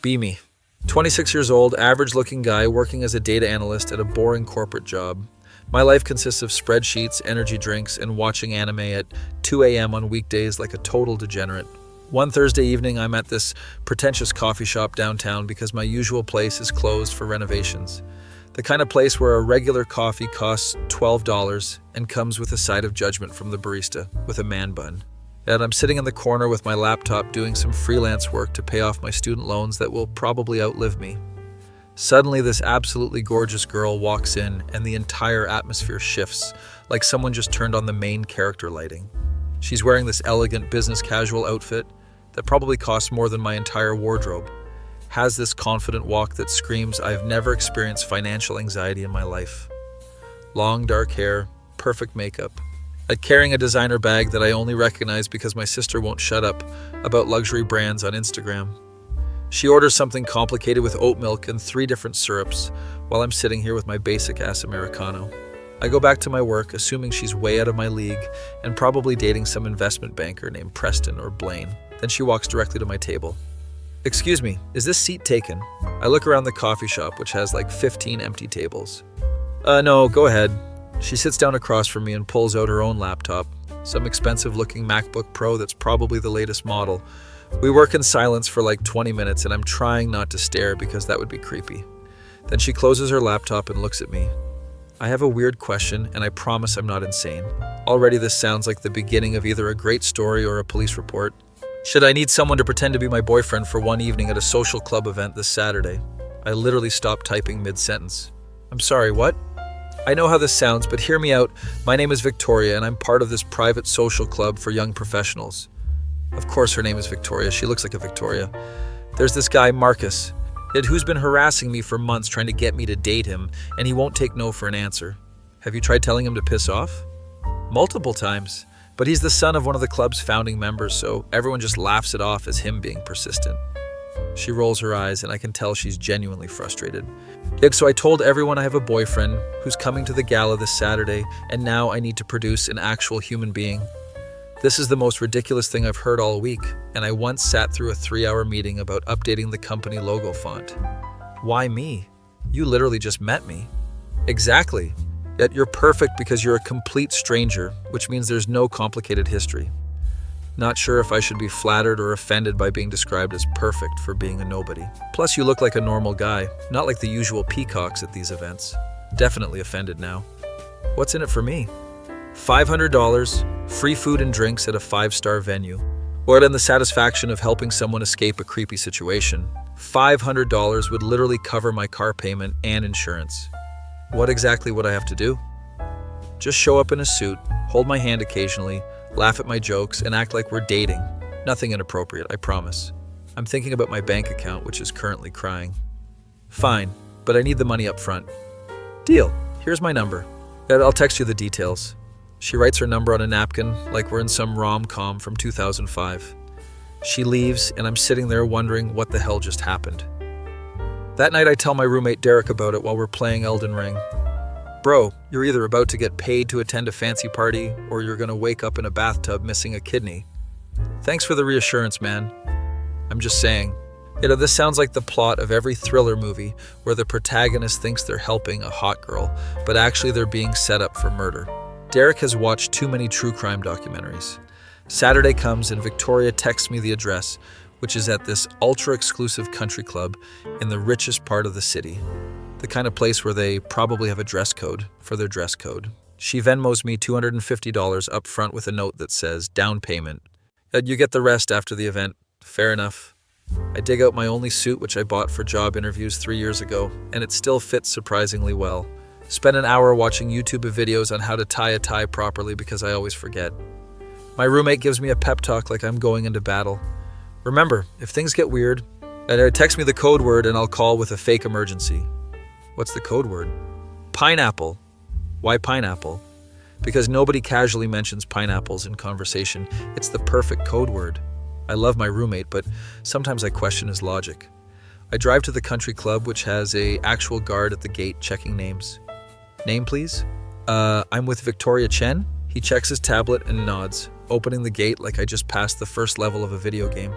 Be me. 26 years old, average-looking guy working as a data analyst at a boring corporate job. My life consists of spreadsheets, energy drinks, and watching anime at 2 a.m. on weekdays like a total degenerate. One Thursday evening, I'm at this pretentious coffee shop downtown because my usual place is closed for renovations. The kind of place where a regular coffee costs $12 and comes with a side of judgment from the barista with a man bun. And I'm sitting in the corner with my laptop doing some freelance work to pay off my student loans that will probably outlive me. Suddenly, this absolutely gorgeous girl walks in and the entire atmosphere shifts, like someone just turned on the main character lighting. She's wearing this elegant business casual outfit that probably costs more than my entire wardrobe, has this confident walk that screams I've never experienced financial anxiety in my life. Long dark hair, perfect makeup, carrying a designer bag that I only recognize because my sister won't shut up about luxury brands on Instagram. She orders something complicated with oat milk and 3 different syrups while I'm sitting here with my basic-ass Americano. I go back to my work, assuming she's way out of my league and probably dating some investment banker named Preston or Blaine. Then she walks directly to my table. "Excuse me, is this seat taken?" I look around the coffee shop, which has like 15 empty tables. No, go ahead." She sits down across from me and pulls out her own laptop, some expensive-looking MacBook Pro that's probably the latest model. We work in silence for like 20 minutes, and I'm trying not to stare because that would be creepy. Then she closes her laptop and looks at me. I have a weird question, and I promise I'm not insane. Already this sounds like the beginning of either a great story or a police report. Should I need someone to pretend to be my boyfriend for one evening at a social club event this Saturday? I literally stopped typing mid-sentence. I'm sorry, what? I know how this sounds, but hear me out. My name is Victoria, and I'm part of this private social club for young professionals. Of course her name is Victoria. She looks like a Victoria. There's this guy, Marcus, who's been harassing me for months trying to get me to date him, and he won't take no for an answer. Have you tried telling him to piss off? Multiple times. But he's the son of one of the club's founding members, so everyone just laughs it off as him being persistent. She rolls her eyes, and I can tell she's genuinely frustrated. So I told everyone I have a boyfriend who's coming to the gala this Saturday, and now I need to produce an actual human being. This is the most ridiculous thing I've heard all week, and I once sat through a 3-hour meeting about updating the company logo font. Why me? You literally just met me. Exactly. Yet you're perfect because you're a complete stranger, which means there's no complicated history. Not sure if I should be flattered or offended by being described as perfect for being a nobody. Plus, you look like a normal guy, not like the usual peacocks at these events. Definitely offended now. What's in it for me? $500, free food and drinks at a 5-star venue, or then the satisfaction of helping someone escape a creepy situation. $500 would literally cover my car payment and insurance. What exactly would I have to do? Just show up in a suit, hold my hand occasionally, laugh at my jokes, and act like we're dating. Nothing inappropriate, I promise. I'm thinking about my bank account, which is currently crying. Fine, but I need the money up front. Deal. Here's my number. I'll text you the details. She writes her number on a napkin like we're in some rom-com from 2005. She leaves, and I'm sitting there wondering what the hell just happened. That night I tell my roommate Derek about it while we're playing Elden Ring. Bro, you're either about to get paid to attend a fancy party, or you're gonna wake up in a bathtub missing a kidney. Thanks for the reassurance, man. I'm just saying. This sounds like the plot of every thriller movie where the protagonist thinks they're helping a hot girl, but actually they're being set up for murder. Derek has watched too many true crime documentaries. Saturday comes and Victoria texts me the address, which is at this ultra-exclusive country club in the richest part of the city. The kind of place where they probably have a dress code for their dress code. She Venmos me $250 up front with a note that says, down payment. You get the rest after the event. Fair enough. I dig out my only suit, which I bought for job interviews 3 years ago, and it still fits surprisingly well. Spend an hour watching YouTube videos on how to tie a tie properly because I always forget. My roommate gives me a pep talk like I'm going into battle. Remember, if things get weird, text me the code word and I'll call with a fake emergency. What's the code word? Pineapple. Why pineapple? Because nobody casually mentions pineapples in conversation. It's the perfect code word. I love my roommate, but sometimes I question his logic. I drive to the country club, which has an actual guard at the gate checking names. Name, please? I'm with Victoria Chen. He checks his tablet and nods, opening the gate like I just passed the first level of a video game.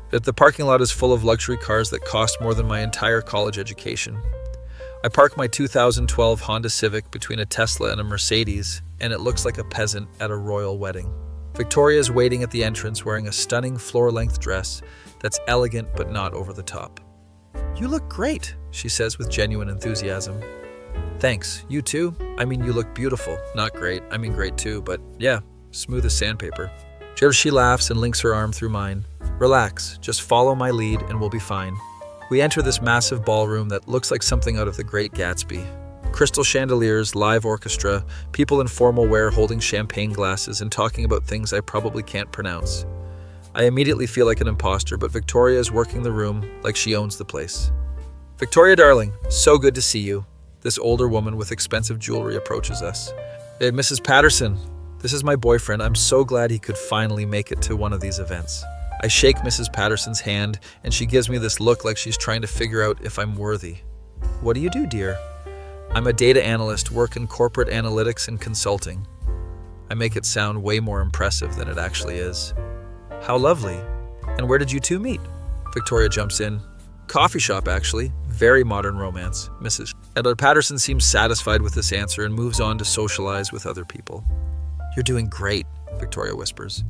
The parking lot is full of luxury cars that cost more than my entire college education. I park my 2012 Honda Civic between a Tesla and a Mercedes, and it looks like a peasant at a royal wedding. Victoria is waiting at the entrance wearing a stunning floor-length dress that's elegant but not over the top. "You look great," she says with genuine enthusiasm. "Thanks, you too? I mean, you look beautiful. Not great, I mean great too, but yeah, smooth as sandpaper." She laughs and links her arm through mine. "Relax, just follow my lead and we'll be fine." We enter this massive ballroom that looks like something out of The Great Gatsby. Crystal chandeliers, live orchestra, people in formal wear holding champagne glasses and talking about things I probably can't pronounce. I immediately feel like an imposter, but Victoria is working the room like she owns the place. "Victoria, darling, so good to see you." This older woman with expensive jewelry approaches us. "Hey, Mrs. Patterson, this is my boyfriend. I'm so glad he could finally make it to one of these events." I shake Mrs. Patterson's hand, and she gives me this look like she's trying to figure out if I'm worthy. "What do you do, dear?" "I'm a data analyst, work in corporate analytics and consulting." I make it sound way more impressive than it actually is. "How lovely. And where did you two meet?" Victoria jumps in. "Coffee shop, actually. Very modern romance, Mrs. And Patterson seems satisfied with this answer and moves on to socialize with other people. "You're doing great," Victoria whispers.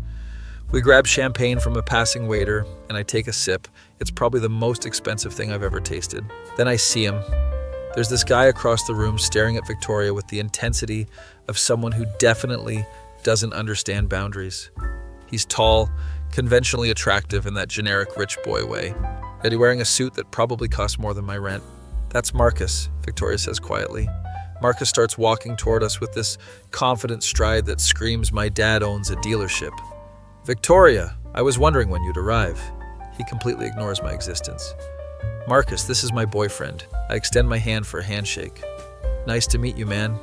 We grab champagne from a passing waiter, and I take a sip. It's probably the most expensive thing I've ever tasted. Then I see him. There's this guy across the room staring at Victoria with the intensity of someone who definitely doesn't understand boundaries. He's tall, conventionally attractive in that generic rich boy way, yet he's wearing a suit that probably costs more than my rent. "That's Marcus," Victoria says quietly. Marcus starts walking toward us with this confident stride that screams my dad owns a dealership. "Victoria, I was wondering when you'd arrive." He completely ignores my existence. "Marcus, this is my boyfriend." I extend my hand for a handshake. "Nice to meet you, man."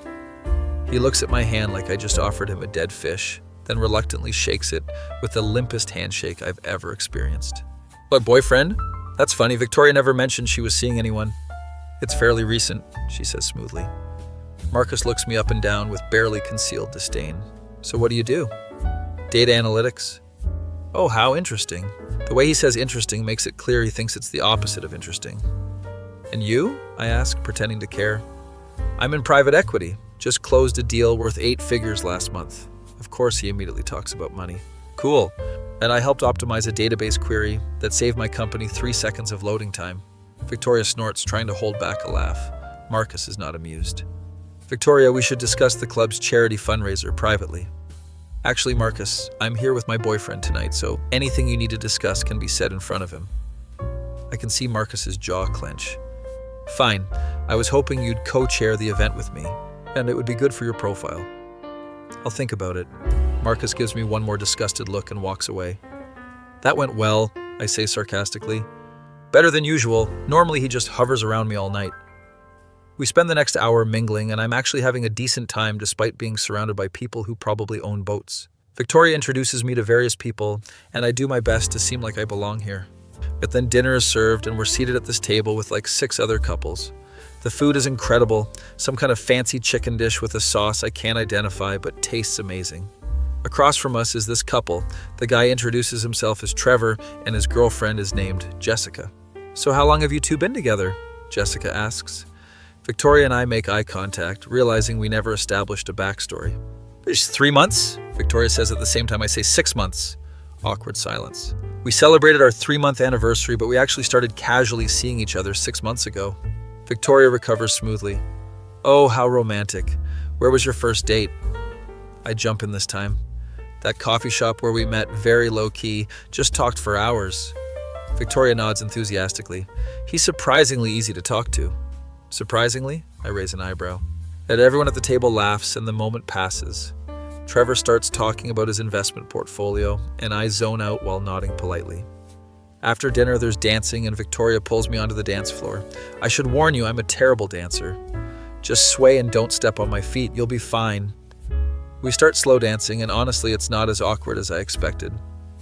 He looks at my hand like I just offered him a dead fish, then reluctantly shakes it with the limpest handshake I've ever experienced. "What, boyfriend? That's funny. Victoria never mentioned she was seeing anyone." "It's fairly recent," she says smoothly. Marcus looks me up and down with barely concealed disdain. "So what do you do?" "Data analytics." "Oh, how interesting." The way he says interesting makes it clear he thinks it's the opposite of interesting. "And you?" I ask, pretending to care. "I'm in private equity. Just closed a deal worth 8 figures last month." Of course, he immediately talks about money. "Cool. And I helped optimize a database query that saved my company 3 seconds of loading time." Victoria snorts, trying to hold back a laugh. Marcus is not amused. "Victoria, we should discuss the club's charity fundraiser privately." "Actually, Marcus, I'm here with my boyfriend tonight, so anything you need to discuss can be said in front of him." I can see Marcus's jaw clench. "Fine. I was hoping you'd co-chair the event with me, and it would be good for your profile." "I'll think about it." Marcus gives me one more disgusted look and walks away. "That went well," I say sarcastically. "Better than usual. Normally he just hovers around me all night." We spend the next hour mingling, and I'm actually having a decent time despite being surrounded by people who probably own boats. Victoria introduces me to various people, and I do my best to seem like I belong here. But then dinner is served, and we're seated at this table with like 6 other couples. The food is incredible, some kind of fancy chicken dish with a sauce I can't identify but tastes amazing. Across from us is this couple. The guy introduces himself as Trevor, and his girlfriend is named Jessica. "So how long have you two been together?" Jessica asks. Victoria and I make eye contact, realizing we never established a backstory. "It's 3 months," Victoria says at the same time I say 6 months. Awkward silence. "We celebrated our 3-month anniversary, but we actually started casually seeing each other 6 months ago." Victoria recovers smoothly. "Oh, how romantic. Where was your first date?" I jump in this time. "That coffee shop where we met, very low-key, just talked for hours." Victoria nods enthusiastically. "He's surprisingly easy to talk to." "Surprisingly?" I raise an eyebrow. And everyone at the table laughs, and the moment passes. Trevor starts talking about his investment portfolio, and I zone out while nodding politely. After dinner, there's dancing, and Victoria pulls me onto the dance floor. "I should warn you, I'm a terrible dancer. Just sway and don't step on my feet. You'll be fine." We start slow dancing, and honestly, it's not as awkward as I expected.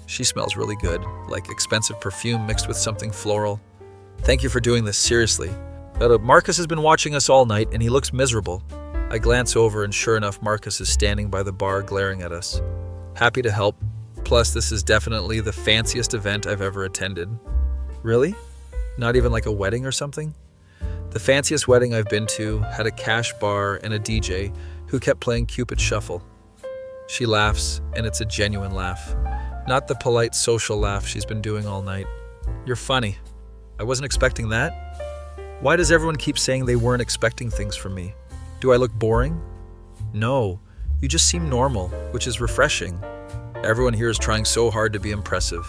She smells really good, like expensive perfume mixed with something floral. "Thank you for doing this, seriously." Marcus has been watching us all night, and he looks miserable." I glance over, and sure enough, Marcus is standing by the bar glaring at us. "Happy to help. Plus, this is definitely the fanciest event I've ever attended. Really? Not even like a wedding or something? The fanciest wedding I've been to had a cash bar and a DJ who kept playing Cupid Shuffle. She laughs, and it's a genuine laugh. Not the polite social laugh she's been doing all night. You're funny. I wasn't expecting that. Why does everyone keep saying they weren't expecting things from me? Do I look boring? No, you just seem normal, which is refreshing. Everyone here is trying so hard to be impressive.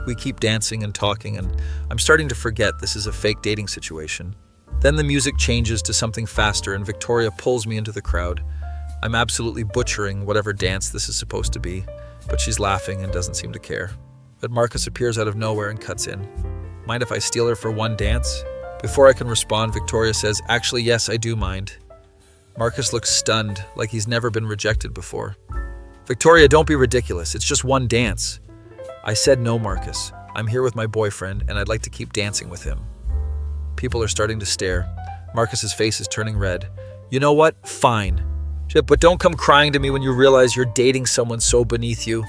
We keep dancing and talking, and I'm starting to forget this is a fake dating situation. Then the music changes to something faster, and Victoria pulls me into the crowd. I'm absolutely butchering whatever dance this is supposed to be, but she's laughing and doesn't seem to care. But Marcus appears out of nowhere and cuts in. Mind if I steal her for one dance? Before I can respond, Victoria says, "Actually, yes, I do mind." Marcus looks stunned, like he's never been rejected before. "Victoria, don't be ridiculous. It's just one dance." I said no, Marcus. I'm here with my boyfriend, and I'd like to keep dancing with him. People are starting to stare. Marcus's face is turning red. "You know what? Fine. But don't come crying to me when you realize you're dating someone so beneath you."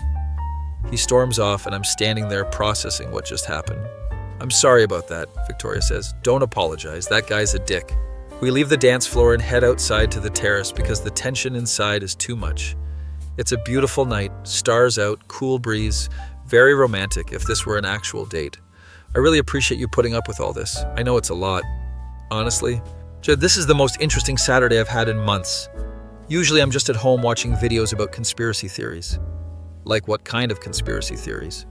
He storms off, and I'm standing there processing what just happened. "I'm sorry about that," Victoria says. "Don't apologize. That guy's a dick." We leave the dance floor and head outside to the terrace because the tension inside is too much. It's a beautiful night, stars out, cool breeze, very romantic if this were an actual date. I really appreciate you putting up with all this. I know it's a lot. Honestly, this is the most interesting Saturday I've had in months. Usually I'm just at home watching videos about conspiracy theories. Like what kind of conspiracy theories?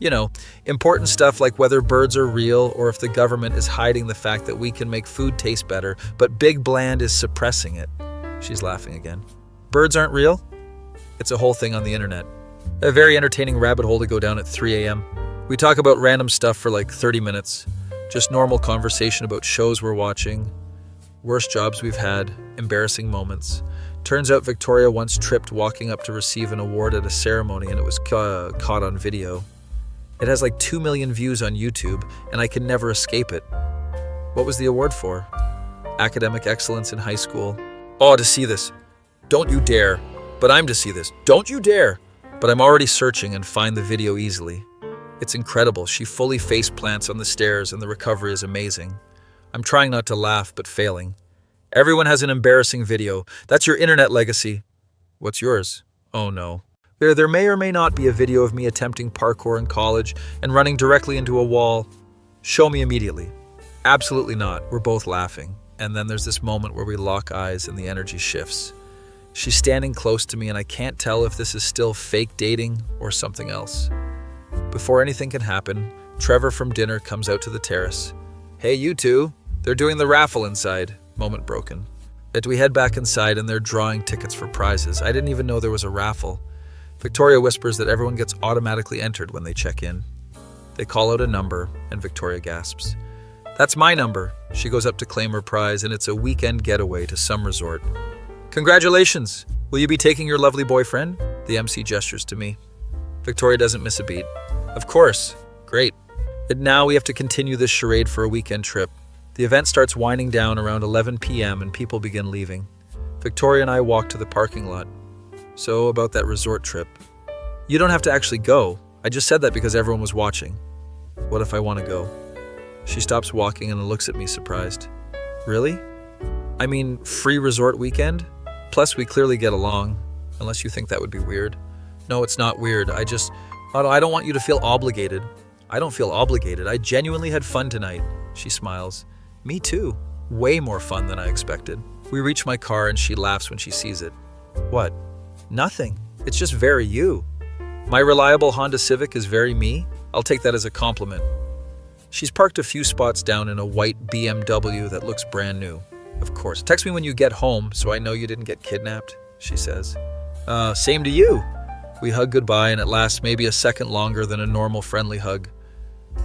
You know, important stuff like whether birds are real or if the government is hiding the fact that we can make food taste better, but Big Bland is suppressing it. She's laughing again. Birds aren't real? It's a whole thing on the internet. A very entertaining rabbit hole to go down at 3 a.m. We talk about random stuff for like 30 minutes. Just normal conversation about shows we're watching, worst jobs we've had, embarrassing moments. Turns out Victoria once tripped walking up to receive an award at a ceremony and it was caught on video. It has like 2 million views on YouTube, and I can never escape it. What was the award for? Academic excellence in high school. Oh, to see this. Don't you dare. But I'm to see this. Don't you dare. But I'm already searching and find the video easily. It's incredible. She fully face plants on the stairs and the recovery is amazing. I'm trying not to laugh, but failing. Everyone has an embarrassing video. That's your internet legacy. What's yours? Oh no. There may or may not be a video of me attempting parkour in college and running directly into a wall. Show me immediately. Absolutely not. We're both laughing. And then there's this moment where we lock eyes and the energy shifts. She's standing close to me and I can't tell if this is still fake dating or something else. Before anything can happen, Trevor from dinner comes out to the terrace. "Hey, you two. They're doing the raffle inside." Moment broken. We head back inside and they're drawing tickets for prizes. I didn't even know there was a raffle. Victoria whispers that everyone gets automatically entered when they check in. They call out a number, and Victoria gasps. "That's my number." She goes up to claim her prize, and it's a weekend getaway to some resort. "Congratulations! Will you be taking your lovely boyfriend?" The MC gestures to me. Victoria doesn't miss a beat. "Of course. Great." And now we have to continue this charade for a weekend trip. The event starts winding down around 11 p.m. and people begin leaving. Victoria and I walk to the parking lot. "So, about that resort trip." "You don't have to actually go. I just said that because everyone was watching." "What if I want to go?" She stops walking and looks at me surprised. "Really? I mean, free resort weekend? Plus, we clearly get along. Unless you think that would be weird." "No, it's not weird. I don't want you to feel obligated." "I don't feel obligated. I genuinely had fun tonight." She smiles. "Me too. Way more fun than I expected." We reach my car and she laughs when she sees it. "What?" "Nothing. It's just very you. My reliable Honda Civic is very me. I'll take that as a compliment." She's parked a few spots down in a white BMW that looks brand new. "Of course. Text me when you get home so I know you didn't get kidnapped," she says. Same to you." We hug goodbye and it lasts maybe a second longer than a normal friendly hug.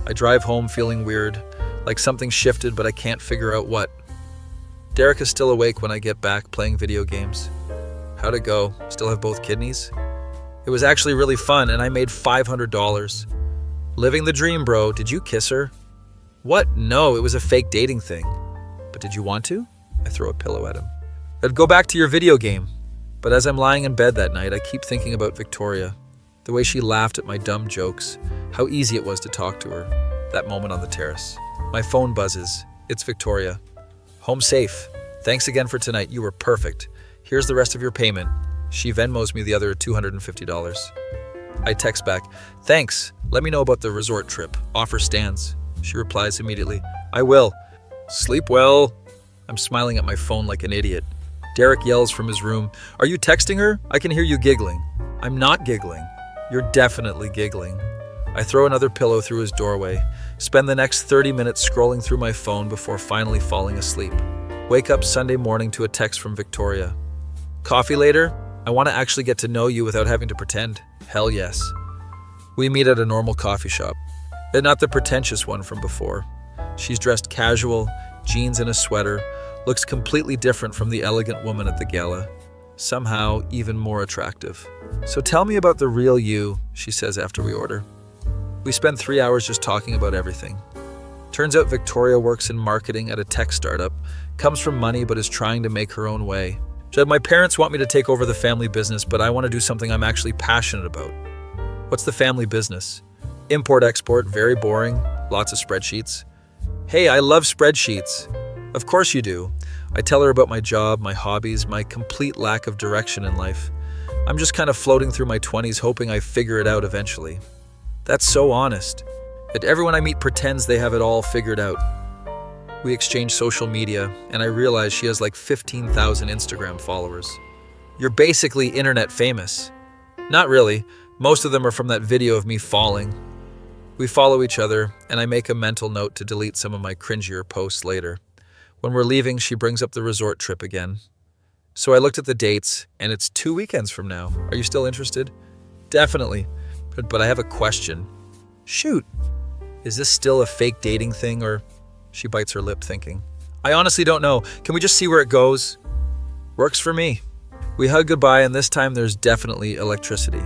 I drive home feeling weird, like something shifted but I can't figure out what. Derek is still awake when I get back playing video games. "How'd it go? Still have both kidneys?" "It was actually really fun and I made $500. "Living the dream, bro. Did you kiss her?" "What? No, it was a fake dating thing." "But did you want to?" I throw a pillow at him. "I'd go back to your video game." But as I'm lying in bed that night, I keep thinking about Victoria. The way she laughed at my dumb jokes, how easy it was to talk to her. That moment on the terrace. My phone buzzes. It's Victoria. Home safe. Thanks again for tonight. You were perfect. Here's the rest of your payment. She Venmos me the other $250. I text back, thanks. Let me know about the resort trip. Offer stands. She replies immediately, I will. Sleep well. I'm smiling at my phone like an idiot. Derek yells from his room, are you texting her? I can hear you giggling. I'm not giggling. You're definitely giggling. I throw another pillow through his doorway, spend the next 30 minutes scrolling through my phone before finally falling asleep. Wake up Sunday morning to a text from Victoria. Coffee later? I want to actually get to know you without having to pretend. Hell yes. We meet at a normal coffee shop, and not the pretentious one from before. She's dressed casual, jeans and a sweater, looks completely different from the elegant woman at the gala. Somehow even more attractive. So tell me about the real you, she says after we order. We spend 3 hours just talking about everything. Turns out Victoria works in marketing at a tech startup, comes from money but is trying to make her own way. My parents want me to take over the family business, but I want to do something I'm actually passionate about. What's the family business? Import-export, very boring, lots of spreadsheets. Hey, I love spreadsheets. Of course you do. I tell her about my job, my hobbies, my complete lack of direction in life. I'm just kind of floating through my 20s hoping I figure it out eventually. That's so honest. That everyone I meet pretends they have it all figured out. We exchange social media, and I realize she has like 15,000 Instagram followers. You're basically internet famous. Not really. Most of them are from that video of me falling. We follow each other, and I make a mental note to delete some of my cringier posts later. When we're leaving, she brings up the resort trip again. So I looked at the dates, and it's 2 weekends from now. Are you still interested? Definitely. But I have a question. Shoot. Is this still a fake dating thing, or... She bites her lip thinking. I honestly don't know. Can we just see where it goes? Works for me. We hug goodbye, and this time there's definitely electricity.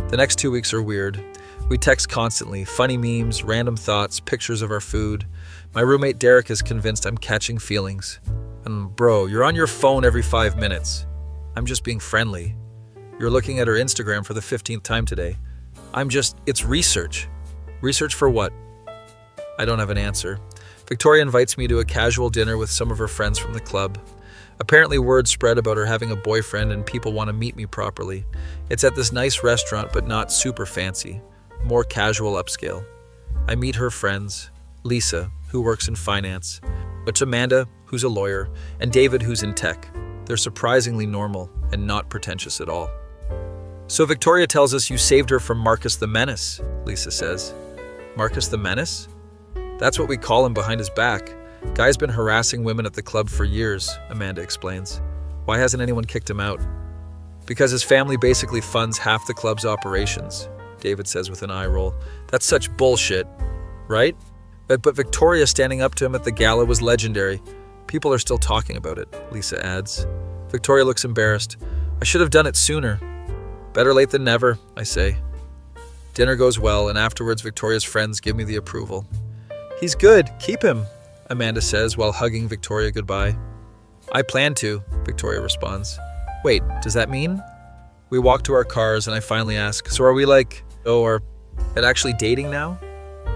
The next 2 weeks are weird. We text constantly, funny memes, random thoughts, pictures of our food. My roommate Derek is convinced I'm catching feelings. And bro, you're on your phone every 5 minutes. I'm just being friendly. You're looking at her Instagram for the 15th time today. It's research. Research for what? I don't have an answer. Victoria invites me to a casual dinner with some of her friends from the club. Apparently word spread about her having a boyfriend and people want to meet me properly. It's at this nice restaurant but not super fancy, more casual upscale. I meet her friends, Lisa, who works in finance, but Amanda, who's a lawyer, and David, who's in tech. They're surprisingly normal and not pretentious at all. So Victoria tells us you saved her from Marcus the Menace, Lisa says. Marcus the Menace? That's what we call him behind his back. Guy's been harassing women at the club for years, Amanda explains. Why hasn't anyone kicked him out? Because his family basically funds half the club's operations, David says with an eye roll. That's such bullshit, right? But Victoria standing up to him at the gala was legendary. People are still talking about it, Lisa adds. Victoria looks embarrassed. I should have done it sooner. Better late than never, I say. Dinner goes well, and afterwards Victoria's friends give me the approval. He's good, keep him, Amanda says while hugging Victoria goodbye. I plan to, Victoria responds. Wait, does that mean? We walk to our cars and I finally ask, so are we actually dating now?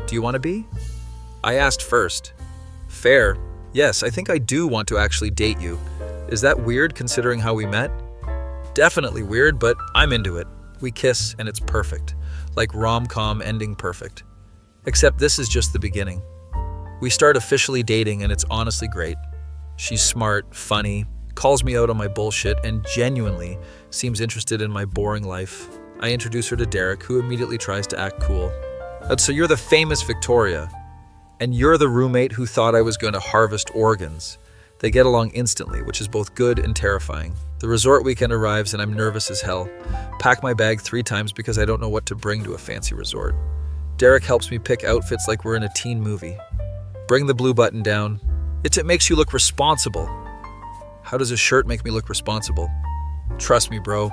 Do you want to be? I asked first. Fair. Yes, I think I do want to actually date you. Is that weird considering how we met? Definitely weird, but I'm into it. We kiss and it's perfect. Like rom-com ending perfect. Except this is just the beginning. We start officially dating and it's honestly great. She's smart, funny, calls me out on my bullshit, and genuinely seems interested in my boring life. I introduce her to Derek, who immediately tries to act cool. So you're the famous Victoria, and you're the roommate who thought I was going to harvest organs. They get along instantly, which is both good and terrifying. The resort weekend arrives and I'm nervous as hell. Pack my bag 3 times because I don't know what to bring to a fancy resort. Derek helps me pick outfits like we're in a teen movie. Bring the blue button down. It makes you look responsible. How does a shirt make me look responsible? Trust me, bro.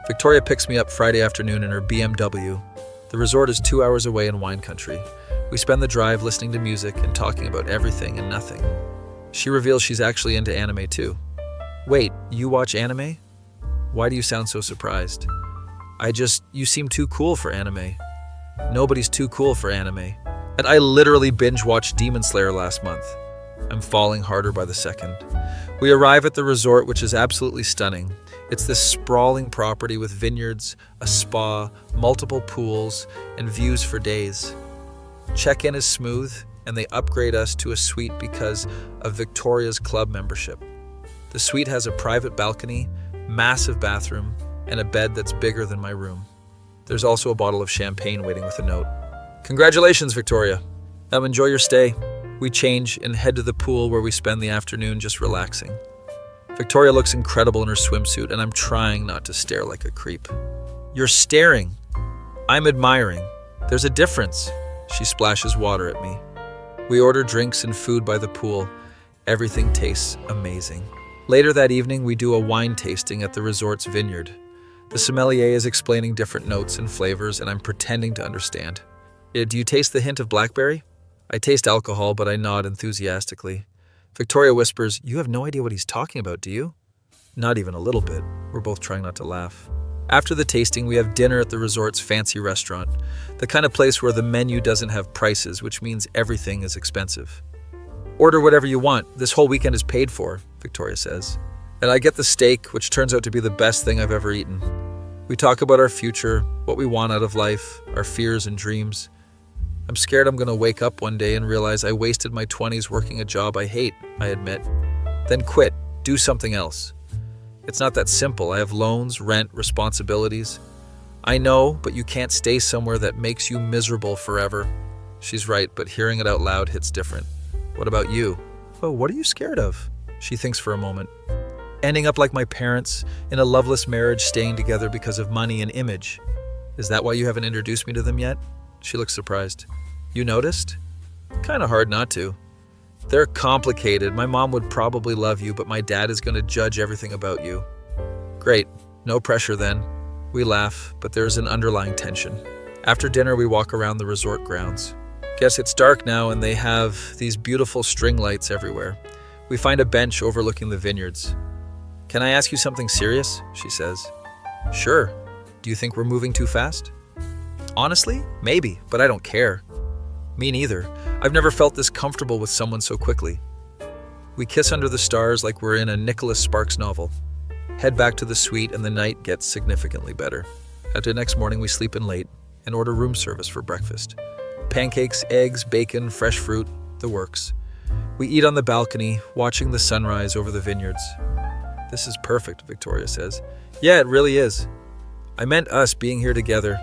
Victoria picks me up Friday afternoon in her BMW. The resort is 2 hours away in wine country. We spend the drive listening to music and talking about everything and nothing. She reveals she's actually into anime too. Wait, you watch anime? Why do you sound so surprised? You seem too cool for anime. Nobody's too cool for anime. And I literally binge-watched Demon Slayer last month. I'm falling harder by the second. We arrive at the resort, which is absolutely stunning. It's this sprawling property with vineyards, a spa, multiple pools, and views for days. Check-in is smooth, and they upgrade us to a suite because of Victoria's club membership. The suite has a private balcony, massive bathroom, and a bed that's bigger than my room. There's also a bottle of champagne waiting with a note. Congratulations, Victoria. Now enjoy your stay. We change and head to the pool where we spend the afternoon just relaxing. Victoria looks incredible in her swimsuit, and I'm trying not to stare like a creep. You're staring. I'm admiring. There's a difference. She splashes water at me. We order drinks and food by the pool. Everything tastes amazing. Later that evening, we do a wine tasting at the resort's vineyard. The sommelier is explaining different notes and flavors, and I'm pretending to understand. Do you taste the hint of blackberry? I taste alcohol, but I nod enthusiastically. Victoria whispers, "You have no idea what he's talking about, do you?" Not even a little bit. We're both trying not to laugh. After the tasting, we have dinner at the resort's fancy restaurant, the kind of place where the menu doesn't have prices, which means everything is expensive. Order whatever you want. This whole weekend is paid for, Victoria says. And I get the steak, which turns out to be the best thing I've ever eaten. We talk about our future, what we want out of life, our fears and dreams. I'm scared I'm going to wake up one day and realize I wasted my 20s working a job I hate, I admit. Then quit. Do something else. It's not that simple. I have loans, rent, responsibilities. I know, but you can't stay somewhere that makes you miserable forever. She's right, but hearing it out loud hits different. What about you? Oh, what are you scared of? She thinks for a moment. Ending up like my parents, in a loveless marriage, staying together because of money and image. Is that why you haven't introduced me to them yet? She looks surprised. You noticed? Kinda hard not to. They're complicated. My mom would probably love you, but my dad is going to judge everything about you. Great. No pressure then. We laugh, but there's an underlying tension. After dinner, we walk around the resort grounds. Guess it's dark now, and they have these beautiful string lights everywhere. We find a bench overlooking the vineyards. Can I ask you something serious? She says. Sure. Do you think we're moving too fast? Honestly, maybe, but I don't care. Me neither. I've never felt this comfortable with someone so quickly. We kiss under the stars like we're in a Nicholas Sparks novel. Head back to the suite, and the night gets significantly better. The next morning, we sleep in late and order room service for breakfast. Pancakes, eggs, bacon, fresh fruit, the works. We eat on the balcony, watching the sunrise over the vineyards. This is perfect, Victoria says. Yeah, it really is. I meant us being here together.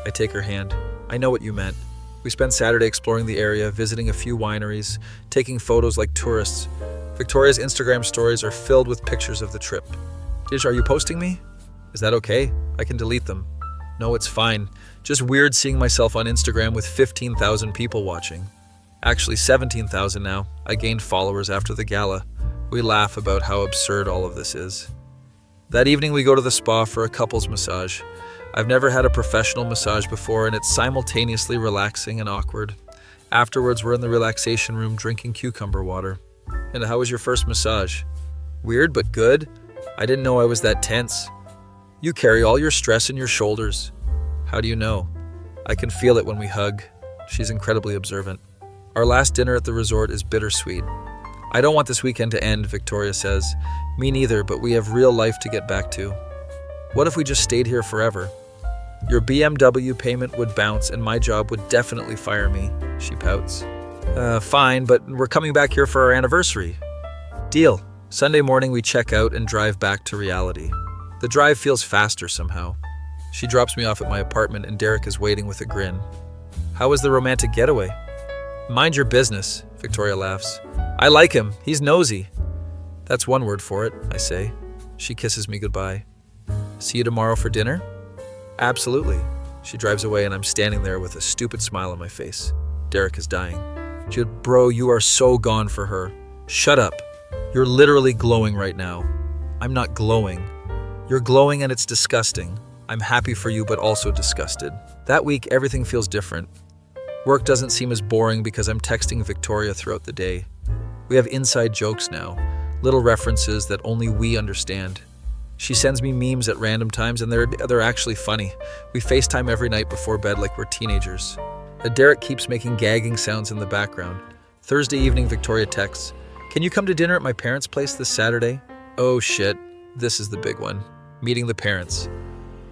I take her hand. I know what you meant. We spend Saturday exploring the area, visiting a few wineries, taking photos like tourists. Victoria's Instagram stories are filled with pictures of the trip. Are you posting me? Is that okay? I can delete them. No, it's fine. Just weird seeing myself on Instagram with 15,000 people watching. Actually, 17,000 now. I gained followers after the gala. We laugh about how absurd all of this is. That evening, we go to the spa for a couples massage. I've never had a professional massage before, and it's simultaneously relaxing and awkward. Afterwards, we're in the relaxation room drinking cucumber water. And how was your first massage? Weird, but good. I didn't know I was that tense. You carry all your stress in your shoulders. How do you know? I can feel it when we hug. She's incredibly observant. Our last dinner at the resort is bittersweet. I don't want this weekend to end, Victoria says. Me neither, but we have real life to get back to. What if we just stayed here forever? Your BMW payment would bounce and my job would definitely fire me, she pouts. Fine, but we're coming back here for our anniversary. Deal. Sunday morning we check out and drive back to reality. The drive feels faster somehow. She drops me off at my apartment and Derek is waiting with a grin. How was the romantic getaway? Mind your business, Victoria laughs. I like him. He's nosy. That's one word for it, I say. She kisses me goodbye. See you tomorrow for dinner? Absolutely. She drives away and I'm standing there with a stupid smile on my face. Derek is dying. Bro, you are so gone for her. Shut up. You're literally glowing right now. I'm not glowing. You're glowing and it's disgusting. I'm happy for you but also disgusted. That week, everything feels different. Work doesn't seem as boring because I'm texting Victoria throughout the day. We have inside jokes now, little references that only we understand. She sends me memes at random times, and they're actually funny. We FaceTime every night before bed like we're teenagers. Derek keeps making gagging sounds in the background. Thursday evening, Victoria texts, "Can you come to dinner at my parents' place this Saturday?" Oh shit, this is the big one. Meeting the parents.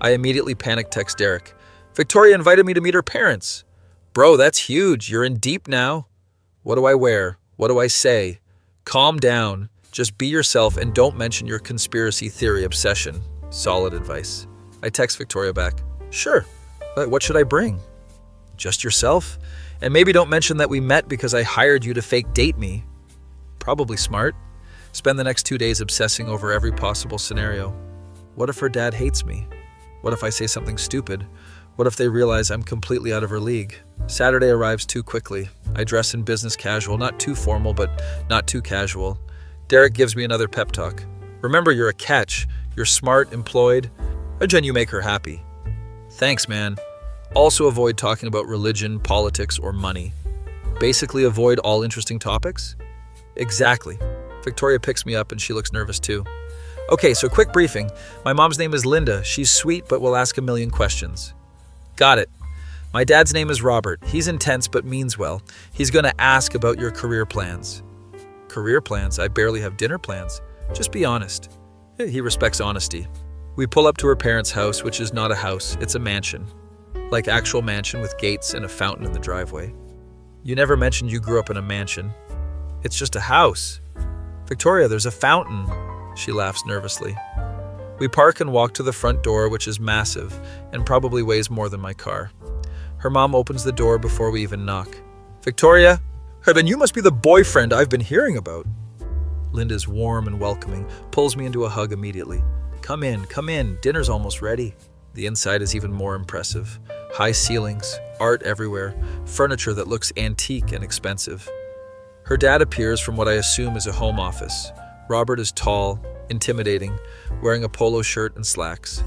I immediately panic text Derek. "Victoria invited me to meet her parents." "Bro, that's huge. You're in deep now." "What do I wear? What do I say?" "Calm down. Just be yourself and don't mention your conspiracy theory obsession." Solid advice. I text Victoria back, "Sure, but what should I bring?" "Just yourself. And maybe don't mention that we met because I hired you to fake date me." Probably smart. Spend the next 2 days obsessing over every possible scenario. What if her dad hates me? What if I say something stupid? What if they realize I'm completely out of her league? Saturday arrives too quickly. I dress in business casual, not too formal, but not too casual. Derek gives me another pep talk. "Remember, you're a catch. You're smart, employed. Imagine you make her happy." Thanks, man. Also avoid talking about religion, politics, or money. Basically avoid all interesting topics? Exactly. Victoria picks me up and she looks nervous too. "Okay, so quick briefing. My mom's name is Linda. She's sweet but will ask a million questions." "Got it. My dad's name is Robert. He's intense but means well. He's going to ask about your career plans." "Career plans? I barely have dinner plans. Just be honest." He respects honesty. We pull up to her parents' house, which is not a house, it's a mansion. Like actual mansion with gates and a fountain in the driveway. "You never mentioned you grew up in a mansion." "It's just a house." "Victoria, there's a fountain." She laughs nervously. We park and walk to the front door, which is massive and probably weighs more than my car. Her mom opens the door before we even knock. "Victoria, then you must be the boyfriend I've been hearing about." Linda's warm and welcoming, pulls me into a hug immediately. Come in, dinner's almost ready." The inside is even more impressive. High ceilings, art everywhere, furniture that looks antique and expensive. Her dad appears from what I assume is a home office. Robert is tall, intimidating, wearing a polo shirt and slacks.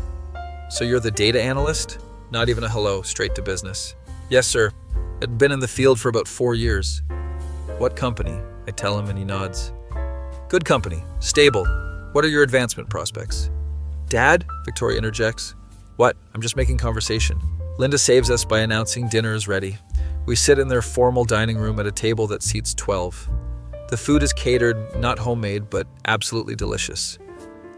"So you're the data analyst?" Not even a hello, straight to business. "Yes, sir. I'd been in the field for about 4 years." "What company?" I tell him and he nods. "Good company. Stable. What are your advancement prospects?" "Dad?" Victoria interjects. "What? I'm just making conversation." Linda saves us by announcing dinner is ready. We sit in their formal dining room at a table that seats 12. The food is catered, not homemade, but absolutely delicious.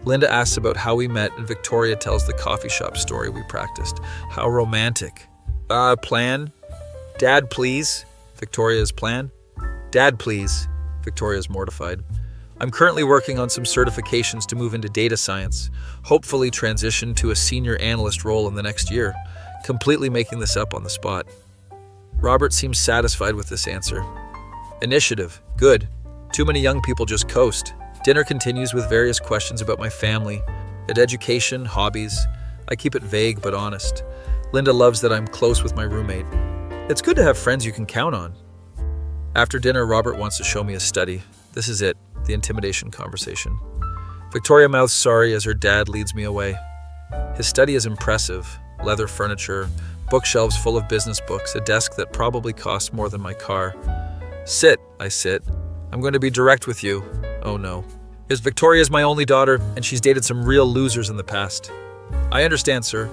Linda asks about how we met, and Victoria tells the coffee shop story we practiced. How romantic. Plan? "Dad, please." Victoria's plan? "Dad, please." Victoria's mortified. "I'm currently working on some certifications to move into data science, hopefully transition to a senior analyst role in the next year. Completely making this up on the spot." Robert seems satisfied with this answer. "Initiative. Good. Too many young people just coast." Dinner continues with various questions about my family, education, hobbies. I keep it vague but honest. Linda loves that I'm close with my roommate. It's good to have friends you can count on. After dinner, Robert wants to show me his study. This is it, the intimidation conversation. Victoria mouths sorry as her dad leads me away. His study is impressive. Leather furniture, bookshelves full of business books, a desk that probably costs more than my car. "Sit," I sit. "I'm going to be direct with you." Oh no. Victoria's my only daughter, and she's dated some real losers in the past. "I understand, sir."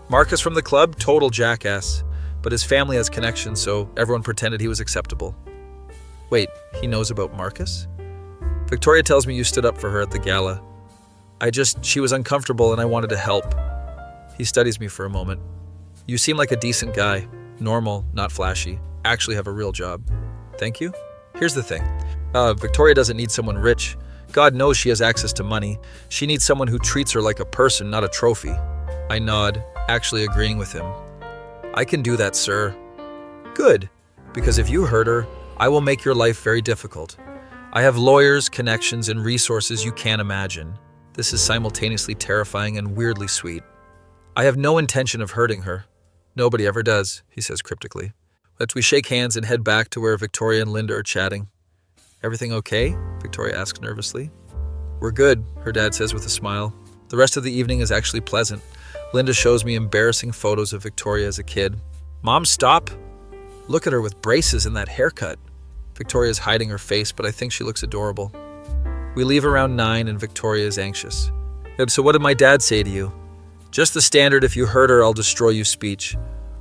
Marcus from the club, total jackass. But his family has connections, so everyone pretended he was acceptable. Wait, he knows about Marcus? Victoria tells me you stood up for her at the gala. She was uncomfortable and I wanted to help. He studies me for a moment. "You seem like a decent guy. Normal, not flashy. Actually have a real job." "Thank you." Here's the thing. Victoria doesn't need someone rich. God knows she has access to money. She needs someone who treats her like a person, not a trophy. I nod, actually agreeing with him. "I can do that, sir." "Good, because if you hurt her, I will make your life very difficult. I have lawyers, connections, and resources you can't imagine." This is simultaneously terrifying and weirdly sweet. "I have no intention of hurting her." "Nobody ever does," he says cryptically. We shake hands and head back to where Victoria and Linda are chatting. "Everything okay?" Victoria asks nervously. "We're good," her dad says with a smile. The rest of the evening is actually pleasant. Linda shows me embarrassing photos of Victoria as a kid. "Mom, stop! Look at her with braces and that haircut." Victoria's hiding her face, but I think she looks adorable. We leave around 9 and Victoria is anxious. So what did my dad say to you? Just the standard if you hurt her, I'll destroy you speech.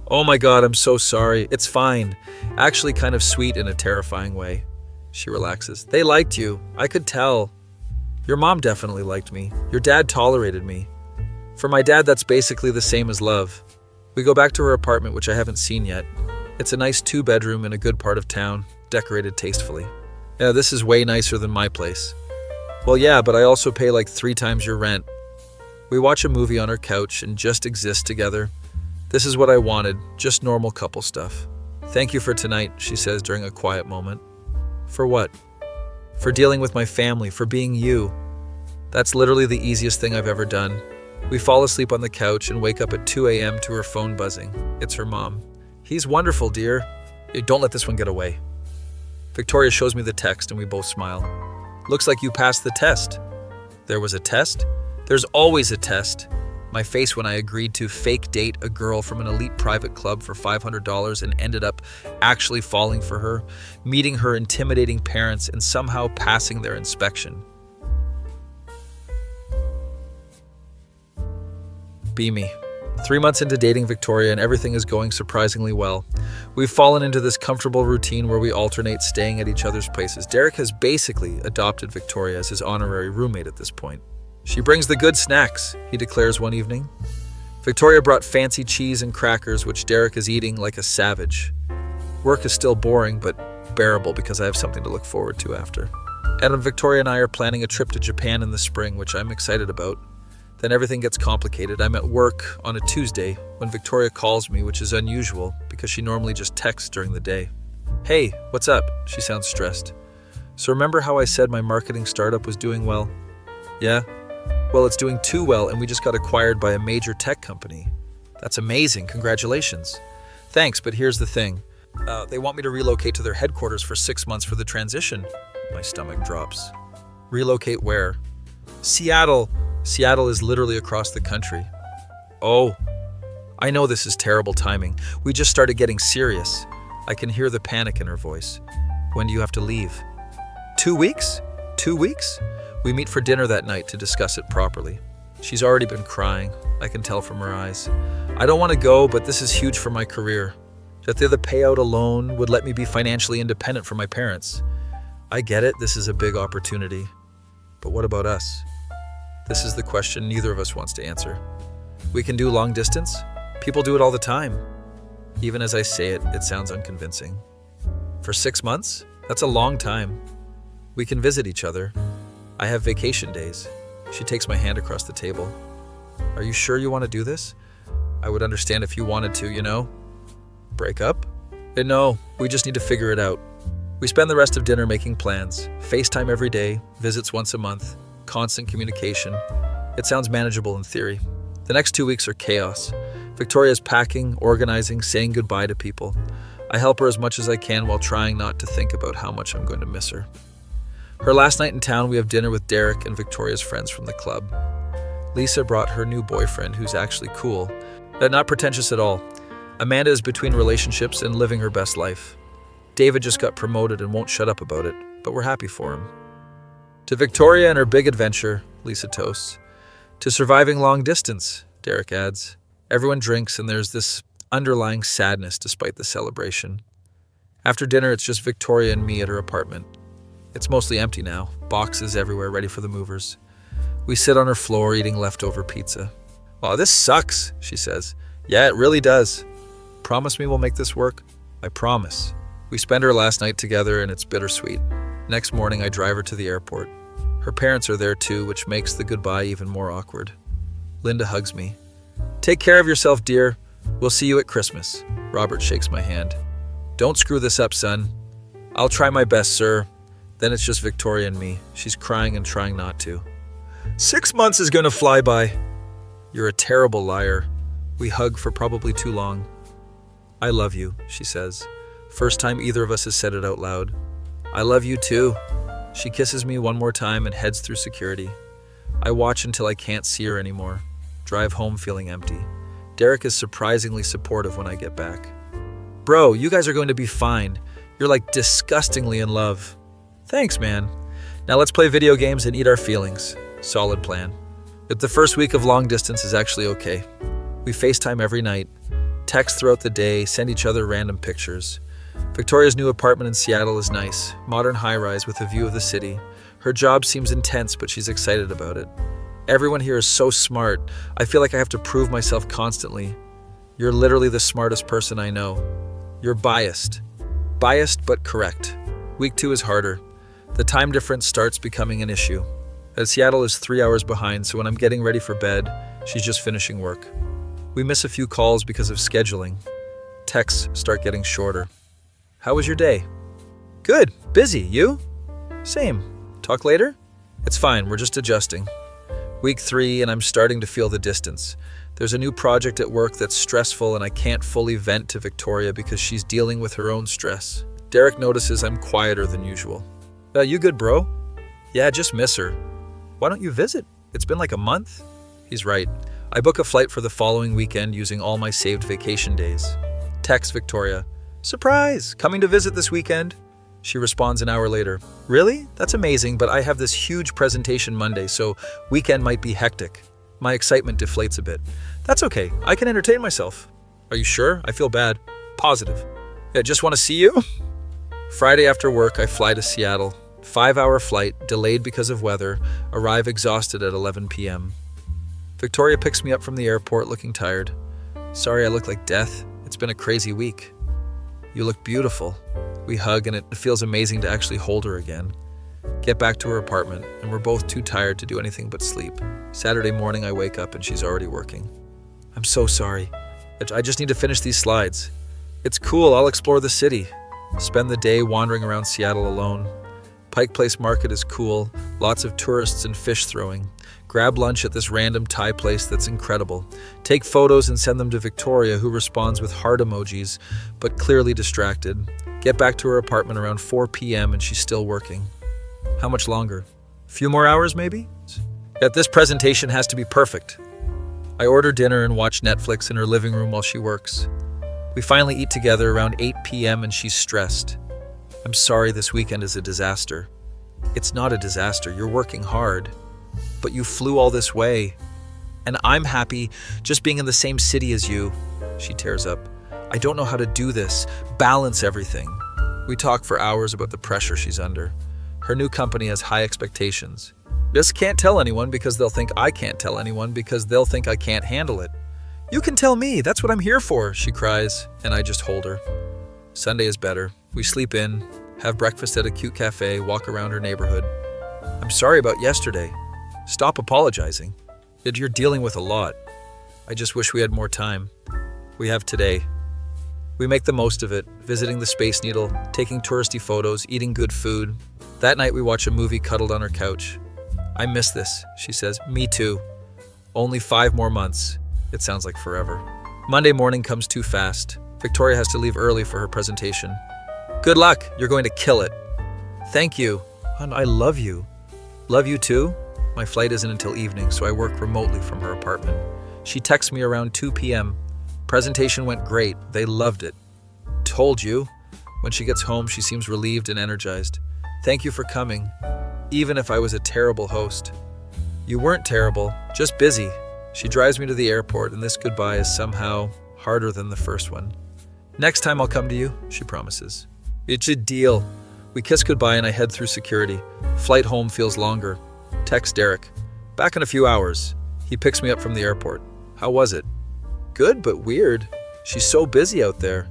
Oh my God, I'm so sorry. It's fine. Actually kind of sweet in a terrifying way. She relaxes. They liked you. I could tell. Your mom definitely liked me. Your dad tolerated me. For my dad, that's basically the same as love. We go back to her apartment, which I haven't seen yet. It's a nice 2-bedroom in a good part of town, decorated tastefully. Yeah, this is way nicer than my place. Well, yeah, but I also pay like 3 times your rent. We watch a movie on her couch and just exist together. This is what I wanted, just normal couple stuff. Thank you for tonight, she says during a quiet moment. For what? For dealing with my family, for being you. That's literally the easiest thing I've ever done. We fall asleep on the couch and wake up at 2 a.m. to her phone buzzing. It's her mom. He's wonderful, dear. Don't let this one get away. Victoria shows me the text and we both smile. Looks like you passed the test. There was a test? There's always a test. My face when I agreed to fake date a girl from an elite private club for $500 and ended up actually falling for her, meeting her intimidating parents, and somehow passing their inspection. Be me. 3 months into dating Victoria and everything is going surprisingly well. We've fallen into this comfortable routine where we alternate staying at each other's places. Derek has basically adopted Victoria as his honorary roommate at this point. She brings the good snacks, he declares one evening. Victoria brought fancy cheese and crackers, which Derek is eating like a savage. Work is still boring, but bearable because I have something to look forward to after. And Victoria and I are planning a trip to Japan in the spring, which I'm excited about. Then everything gets complicated. I'm at work on a Tuesday when Victoria calls me, which is unusual because she normally just texts during the day. Hey, what's up? She sounds stressed. So remember how I said my marketing startup was doing well? Yeah? Well, it's doing too well and we just got acquired by a major tech company. That's amazing. Congratulations. Thanks, but here's the thing. They want me to relocate to their headquarters for 6 months for the transition. My stomach drops. Relocate where? Seattle. Seattle is literally across the country. Oh, I know this is terrible timing. We just started getting serious. I can hear the panic in her voice. When do you have to leave? 2 weeks? 2 weeks? We meet for dinner that night to discuss it properly. She's already been crying. I can tell from her eyes. I don't want to go, but this is huge for my career. That the payout alone would let me be financially independent from my parents. I get it, this is a big opportunity. But what about us? This is the question neither of us wants to answer. We can do long distance. People do it all the time. Even as I say it, it sounds unconvincing. For 6 months? That's a long time. We can visit each other. I have vacation days. She takes my hand across the table. Are you sure you want to do this? I would understand if you wanted to, you know? Break up? No, we just need to figure it out. We spend the rest of dinner making plans. FaceTime every day, visits once a month, constant communication. It sounds manageable in theory. The next 2 weeks are chaos. Victoria's packing, organizing, saying goodbye to people. I help her as much as I can while trying not to think about how much I'm going to miss her. Her last night in town, we have dinner with Derek and Victoria's friends from the club. Lisa brought her new boyfriend, who's actually cool. Not pretentious at all. Amanda is between relationships and living her best life. David just got promoted and won't shut up about it, but we're happy for him. To Victoria and her big adventure, Lisa toasts. To surviving long distance, Derek adds. Everyone drinks and there's this underlying sadness despite the celebration. After dinner, it's just Victoria and me at her apartment. It's mostly empty now, boxes everywhere ready for the movers. We sit on her floor eating leftover pizza. "Wow, this sucks," she says. "Yeah, it really does." "Promise me we'll make this work?" "I promise." We spend our last night together and it's bittersweet. Next morning, I drive her to the airport. Her parents are there too, which makes the goodbye even more awkward. Linda hugs me. "Take care of yourself, dear. We'll see you at Christmas." Robert shakes my hand. "Don't screw this up, son." "I'll try my best, sir." Then it's just Victoria and me. She's crying and trying not to. 6 months is gonna fly by." "You're a terrible liar." We hug for probably too long. "I love you," she says. First time either of us has said it out loud. "I love you too." She kisses me one more time and heads through security. I watch until I can't see her anymore. Drive home feeling empty. Derek is surprisingly supportive when I get back. "Bro, you guys are going to be fine. You're like disgustingly in love." "Thanks, man. Now let's play video games and eat our feelings." Solid plan. But the first week of long distance is actually okay. We FaceTime every night, text throughout the day, send each other random pictures. Victoria's new apartment in Seattle is nice, modern high-rise with a view of the city. Her job seems intense, but she's excited about it. Everyone here is so smart. I feel like I have to prove myself constantly. You're literally the smartest person I know. You're biased. Biased, but correct. Week 2 is harder. The time difference starts becoming an issue. Seattle is 3 hours behind, so when I'm getting ready for bed, she's just finishing work. We miss a few calls because of scheduling. Texts start getting shorter. How was your day? Good. Busy. You? Same. Talk later? It's fine. We're just adjusting. Week 3, and I'm starting to feel the distance. There's a new project at work that's stressful, and I can't fully vent to Victoria because she's dealing with her own stress. Derek notices I'm quieter than usual. You good, bro? Yeah, just miss her. Why don't you visit? It's been like a month. He's right. I book a flight for the following weekend using all my saved vacation days. Text Victoria. Surprise! Coming to visit this weekend. She responds an hour later. Really? That's amazing, but I have this huge presentation Monday, so weekend might be hectic. My excitement deflates a bit. That's okay. I can entertain myself. Are you sure? I feel bad. Positive. Yeah, just want to see you? Friday after work, I fly to Seattle. 5-hour flight, delayed because of weather, arrive exhausted at 11 p.m. Victoria picks me up from the airport looking tired. Sorry I look like death. It's been a crazy week. You look beautiful. We hug and it feels amazing to actually hold her again. Get back to her apartment and we're both too tired to do anything but sleep. Saturday morning I wake up and she's already working. I'm so sorry. I just need to finish these slides. It's cool, I'll explore the city. Spend the day wandering around Seattle alone. Pike Place Market is cool, lots of tourists and fish throwing. Grab lunch at this random Thai place that's incredible. Take photos and send them to Victoria, who responds with heart emojis, but clearly distracted. Get back to her apartment around 4 p.m. and she's still working. How much longer? A few more hours, maybe? Yet this presentation has to be perfect. I order dinner and watch Netflix in her living room while she works. We finally eat together around 8 p.m. and she's stressed. I'm sorry this weekend is a disaster. It's not a disaster. You're working hard. But you flew all this way. And I'm happy just being in the same city as you. She tears up. I don't know how to do this. Balance everything. We talk for hours about the pressure she's under. Her new company has high expectations. Just can't tell anyone because they'll think I can't tell anyone because they'll think I can't handle it. You can tell me. That's what I'm here for, she cries, and I just hold her. Sunday is better. We sleep in, have breakfast at a cute cafe, walk around her neighborhood. I'm sorry about yesterday. Stop apologizing. You're dealing with a lot. I just wish we had more time. We have today. We make the most of it, visiting the Space Needle, taking touristy photos, eating good food. That night we watch a movie cuddled on her couch. I miss this, she says. Me too. Only 5 more months. It sounds like forever. Monday morning comes too fast. Victoria has to leave early for her presentation. Good luck. You're going to kill it. Thank you. Hon, I love you. Love you too? My flight isn't until evening, so I work remotely from her apartment. She texts me around 2 p.m. Presentation went great. They loved it. Told you. When she gets home, she seems relieved and energized. Thank you for coming, even if I was a terrible host. You weren't terrible, just busy. She drives me to the airport, and this goodbye is somehow harder than the first one. Next time I'll come to you, she promises. It's a deal. We kiss goodbye and I head through security. Flight home feels longer. Text Derek. Back in a few hours. He picks me up from the airport. How was it? Good, but weird. She's so busy out there.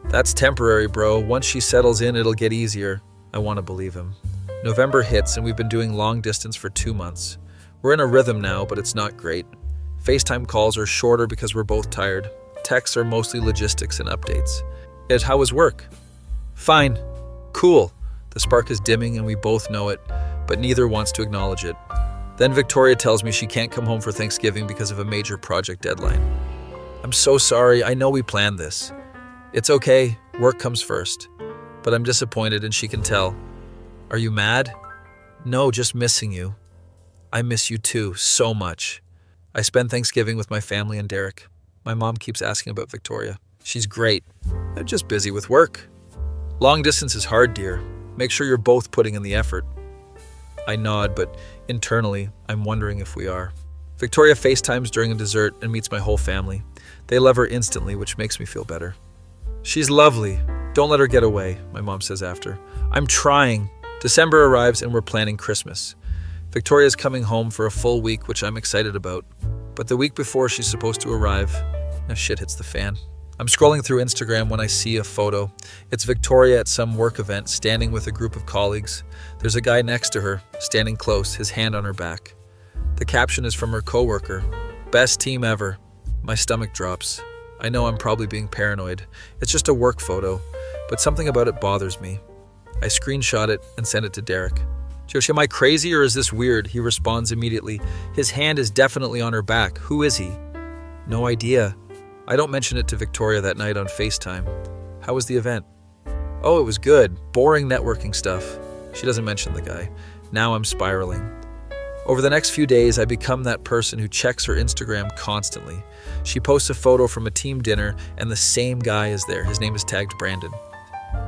That's temporary, bro. Once she settles in, it'll get easier. I want to believe him. November hits and we've been doing long distance for 2 months. We're in a rhythm now, but it's not great. FaceTime calls are shorter because we're both tired. Texts are mostly logistics and updates. How was work? Fine. Cool. The spark is dimming and we both know it, but neither wants to acknowledge it. Then Victoria tells me she can't come home for Thanksgiving because of a major project deadline. I'm so sorry. I know we planned this. It's okay. Work comes first. But I'm disappointed and she can tell. Are you mad? No, just missing you. I miss you too, so much. I spend Thanksgiving with my family and Derek. My mom keeps asking about Victoria. She's great. I'm just busy with work. Long distance is hard, dear. Make sure you're both putting in the effort. I nod, but internally, I'm wondering if we are. Victoria FaceTimes during a dessert and meets my whole family. They love her instantly, which makes me feel better. She's lovely. Don't let her get away, my mom says after. I'm trying. December arrives and we're planning Christmas. Victoria's coming home for a full week, which I'm excited about. But the week before she's supposed to arrive, shit hits the fan. I'm scrolling through Instagram when I see a photo. It's Victoria at some work event, standing with a group of colleagues. There's a guy next to her, standing close, his hand on her back. The caption is from her coworker. Best team ever. My stomach drops. I know I'm probably being paranoid. It's just a work photo, but something about it bothers me. I screenshot it and send it to Derek. Josh, am I crazy or is this weird? He responds immediately. His hand is definitely on her back. Who is he? No idea. I don't mention it to Victoria that night on FaceTime. How was the event? Oh, it was good. Boring networking stuff. She doesn't mention the guy. Now I'm spiraling. Over the next few days, I become that person who checks her Instagram constantly. She posts a photo from a team dinner and the same guy is there. His name is tagged Brandon.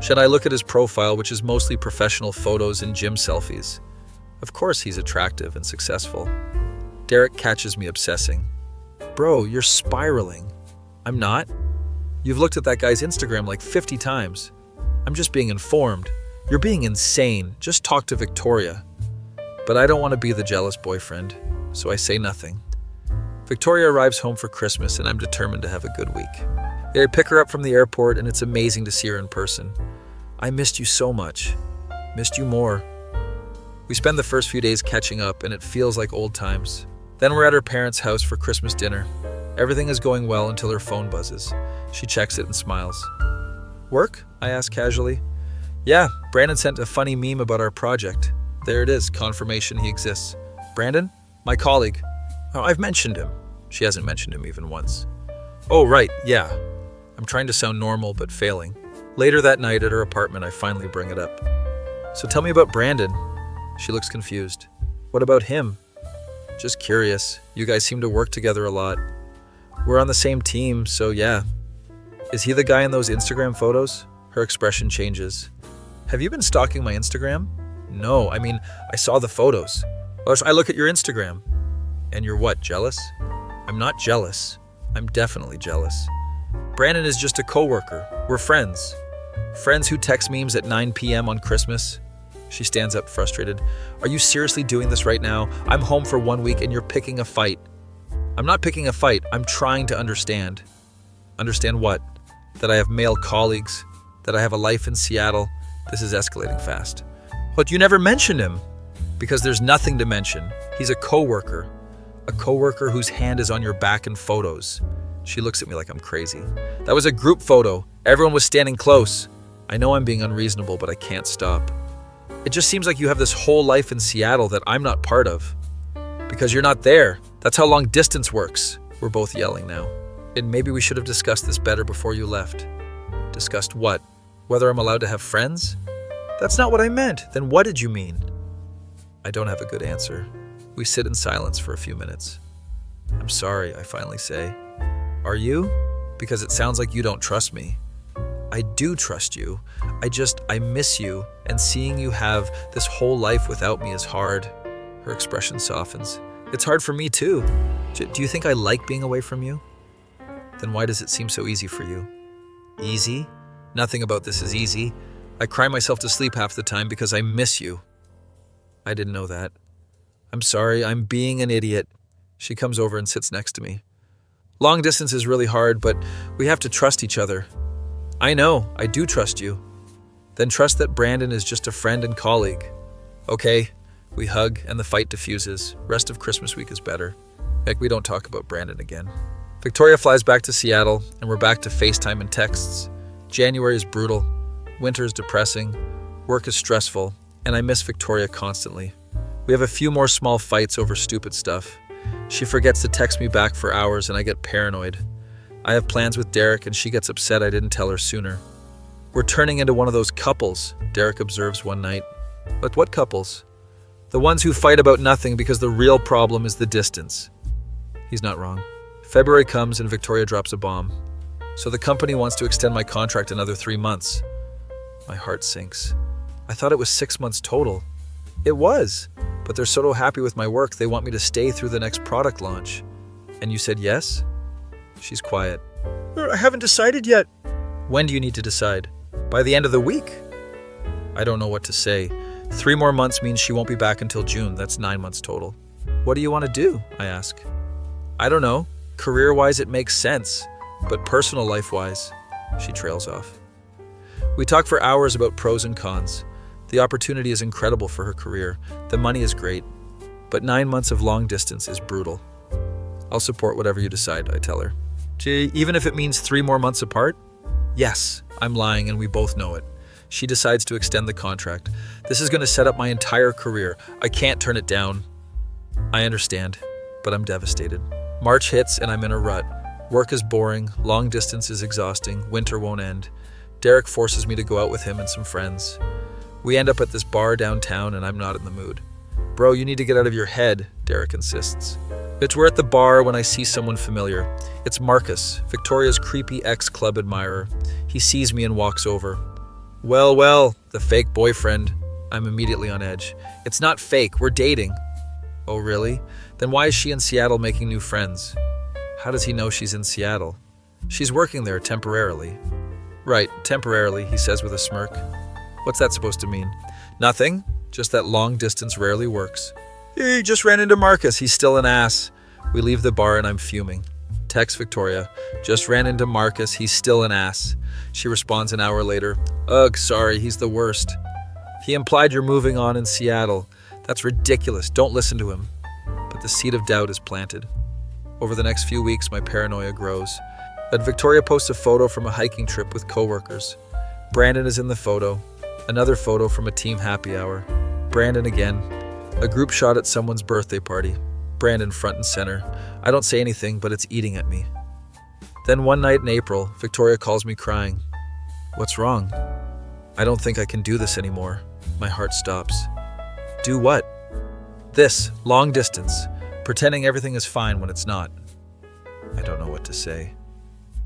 Should I look at his profile, which is mostly professional photos and gym selfies? Of course he's attractive and successful. Derek catches me obsessing. Bro, you're spiraling. I'm not. You've looked at that guy's Instagram like 50 times. I'm just being informed. You're being insane. Just talk to Victoria. But I don't want to be the jealous boyfriend, so I say nothing. Victoria arrives home for Christmas and I'm determined to have a good week. I pick her up from the airport and it's amazing to see her in person. I missed you so much. Missed you more. We spend the first few days catching up and it feels like old times. Then we're at her parents' house for Christmas dinner. Everything is going well until her phone buzzes. She checks it and smiles. Work? I ask casually. Yeah, Brandon sent a funny meme about our project. There it is, confirmation he exists. Brandon? My colleague. Oh, I've mentioned him. She hasn't mentioned him even once. Oh, right, yeah. I'm trying to sound normal, but failing. Later that night at her apartment, I finally bring it up. So tell me about Brandon. She looks confused. What about him? Just curious. You guys seem to work together a lot. We're on the same team, so yeah. Is he the guy in those Instagram photos? Her expression changes. Have you been stalking my Instagram? No, I saw the photos. I look at your Instagram. And you're what, jealous? I'm not jealous. I'm definitely jealous. Brandon is just a coworker. We're friends. Friends who text memes at 9 p.m. on Christmas. She stands up frustrated. Are you seriously doing this right now? I'm home for 1 week and you're picking a fight. I'm not picking a fight. I'm trying to understand. Understand what? That I have male colleagues. That I have a life in Seattle. This is escalating fast. But you never mentioned him. Because there's nothing to mention. He's a coworker. A coworker whose hand is on your back in photos. She looks at me like I'm crazy. That was a group photo. Everyone was standing close. I know I'm being unreasonable, but I can't stop. It just seems like you have this whole life in Seattle that I'm not part of. Because you're not there. That's how long distance works. We're both yelling now. And maybe we should have discussed this better before you left. Discussed what? Whether I'm allowed to have friends? That's not what I meant. Then what did you mean? I don't have a good answer. We sit in silence for a few minutes. I'm sorry, I finally say. Are you? Because it sounds like you don't trust me. I do trust you. I miss you, and seeing you have this whole life without me is hard. Her expression softens. It's hard for me too. Do you think I like being away from you? Then why does it seem so easy for you? Easy? Nothing about this is easy. I cry myself to sleep half the time because I miss you. I didn't know that. I'm sorry, I'm being an idiot. She comes over and sits next to me. Long distance is really hard, but we have to trust each other. I know, I do trust you. Then trust that Brandon is just a friend and colleague. Okay, we hug and the fight diffuses. Rest of Christmas week is better. Heck, we don't talk about Brandon again. Victoria flies back to Seattle and we're back to FaceTime and texts. January is brutal. Winter is depressing. Work is stressful. And I miss Victoria constantly. We have a few more small fights over stupid stuff. She forgets to text me back for hours and I get paranoid. I have plans with Derek and she gets upset I didn't tell her sooner. We're turning into one of those couples, Derek observes one night. But what couples? The ones who fight about nothing because the real problem is the distance. He's not wrong. February comes and Victoria drops a bomb. So the company wants to extend my contract another 3 months. My heart sinks. I thought it was 6 months total. It was. But they're so happy with my work, they want me to stay through the next product launch. And you said yes? She's quiet. I haven't decided yet. When do you need to decide? By the end of the week? I don't know what to say. 3 more months means she won't be back until June. That's 9 months total. What do you want to do? I ask. I don't know. Career-wise, it makes sense. But personal life-wise, she trails off. We talk for hours about pros and cons. The opportunity is incredible for her career. The money is great. But 9 months of long distance is brutal. I'll support whatever you decide, I tell her. Gee, even if it means 3 more months apart? Yes, I'm lying and we both know it. She decides to extend the contract. This is going to set up my entire career. I can't turn it down. I understand, but I'm devastated. March hits and I'm in a rut. Work is boring, long distance is exhausting, winter won't end. Derek forces me to go out with him and some friends. We end up at this bar downtown and I'm not in the mood. Bro, you need to get out of your head, Derek insists. We're at the bar when I see someone familiar. It's Marcus, Victoria's creepy ex-club admirer. He sees me and walks over. Well, the fake boyfriend. I'm immediately on edge. It's not fake, we're dating. Oh, really? Then why is she in Seattle making new friends? How does he know she's in Seattle? She's working there temporarily. Right, temporarily, he says with a smirk. What's that supposed to mean? Nothing, just that long distance rarely works. He just ran into Marcus, he's still an ass. We leave the bar and I'm fuming. Text Victoria, just ran into Marcus, he's still an ass. She responds an hour later, ugh, sorry, he's the worst. He implied you're moving on in Seattle. That's ridiculous, don't listen to him. But the seed of doubt is planted. Over the next few weeks, my paranoia grows. But Victoria posts a photo from a hiking trip with coworkers. Brandon is in the photo. Another photo from a team happy hour. Brandon again. A group shot at someone's birthday party. Brandon front and center. I don't say anything, but it's eating at me. Then one night in April, Victoria calls me crying. What's wrong? I don't think I can do this anymore. My heart stops. Do what? This, long distance, pretending everything is fine when it's not. I don't know what to say.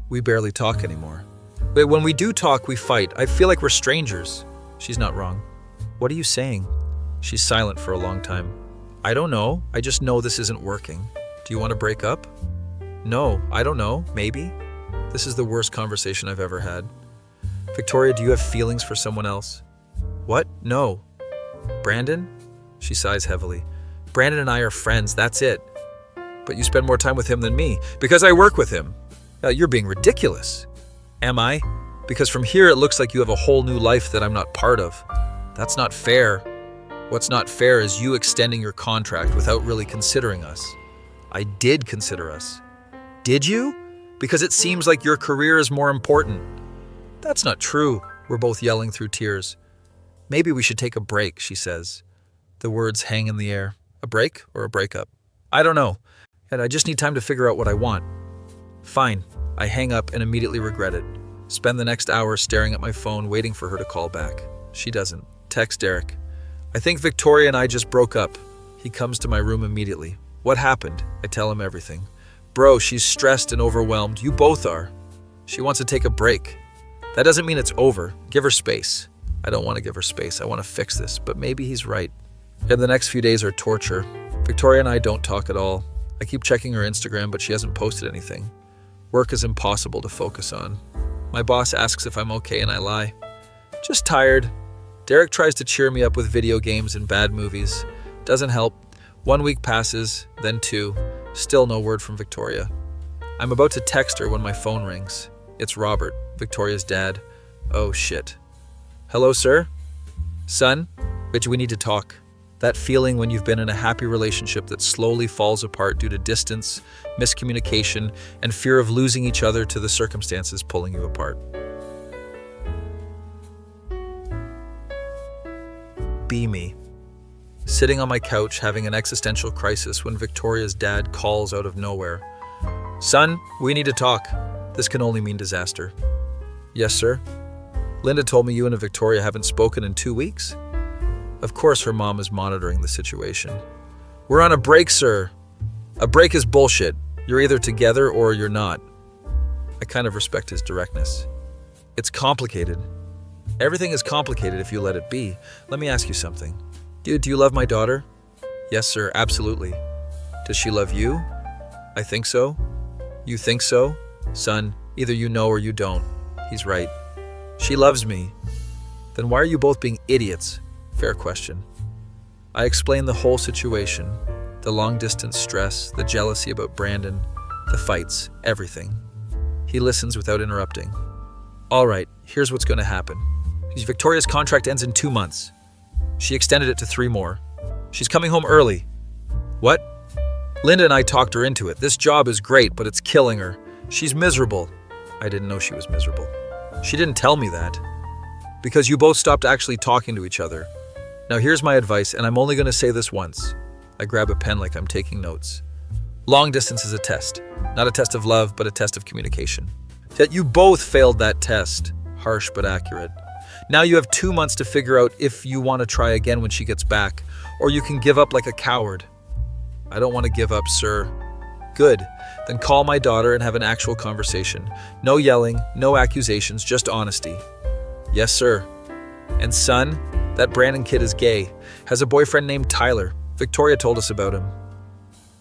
We barely talk anymore. But when we do talk, we fight. I feel like we're strangers. She's not wrong. What are you saying? She's silent for a long time. I don't know. I just know this isn't working. Do you want to break up? No, I don't know. Maybe. This is the worst conversation I've ever had. Victoria, do you have feelings for someone else? What? No. Brandon? She sighs heavily. Brandon and I are friends, that's it. But you spend more time with him than me, because I work with him. You're being ridiculous. Am I? Because from here it looks like you have a whole new life that I'm not part of. That's not fair. What's not fair is you extending your contract without really considering us. I did consider us. Did you? Because it seems like your career is more important. That's not true, we're both yelling through tears. Maybe we should take a break, she says. The words hang in the air. A break or a breakup? I don't know, and I just need time to figure out what I want. Fine. I hang up and immediately regret it. Spend the next hour staring at my phone waiting for her to call back. She doesn't. Text Derek. I think Victoria and I just broke up. He comes to my room immediately. What happened? I tell him everything. Bro, she's stressed and overwhelmed. You both are. She wants to take a break. That doesn't mean it's over. Give her space. I don't want to give her space. I want to fix this, but maybe he's right. And the next few days are torture. Victoria and I don't talk at all. I keep checking her Instagram, but she hasn't posted anything. Work is impossible to focus on. My boss asks if I'm okay and I lie. Just tired. Derek tries to cheer me up with video games and bad movies. Doesn't help. 1 week passes, then 2. Still no word from Victoria. I'm about to text her when my phone rings. It's Robert, Victoria's dad. Oh shit. Hello, sir? Son? Bitch, we need to talk. That feeling when you've been in a happy relationship that slowly falls apart due to distance, miscommunication, and fear of losing each other to the circumstances pulling you apart. Be me. Sitting on my couch having an existential crisis when Victoria's dad calls out of nowhere. Son, we need to talk. This can only mean disaster. Yes, sir? Linda told me you and Victoria haven't spoken in 2 weeks? Of course her mom is monitoring the situation. We're on a break, sir. A break is bullshit. You're either together or you're not. I kind of respect his directness. It's complicated. Everything is complicated if you let it be. Let me ask you something. Do you love my daughter? Yes, sir, absolutely. Does she love you? I think so. You think so? Son, either you know or you don't. He's right. She loves me. Then why are you both being idiots? Fair question. I explain the whole situation, the long-distance stress, the jealousy about Brandon, the fights, everything. He listens without interrupting. All right, here's what's going to happen. Victoria's contract ends in 2 months. She extended it to 3 more. She's coming home early. What? Linda and I talked her into it. This job is great, but it's killing her. She's miserable. I didn't know she was miserable. She didn't tell me that. Because you both stopped actually talking to each other. Now here's my advice, and I'm only going to say this once. I grab a pen like I'm taking notes. Long distance is a test. Not a test of love, but a test of communication. Yet you both failed that test. Harsh but accurate. Now you have 2 months to figure out if you want to try again when she gets back, or you can give up like a coward. I don't want to give up, sir. Good. Then call my daughter and have an actual conversation. No yelling, no accusations, just honesty. Yes, sir. And son, that Brandon kid is gay. Has a boyfriend named Tyler. Victoria told us about him.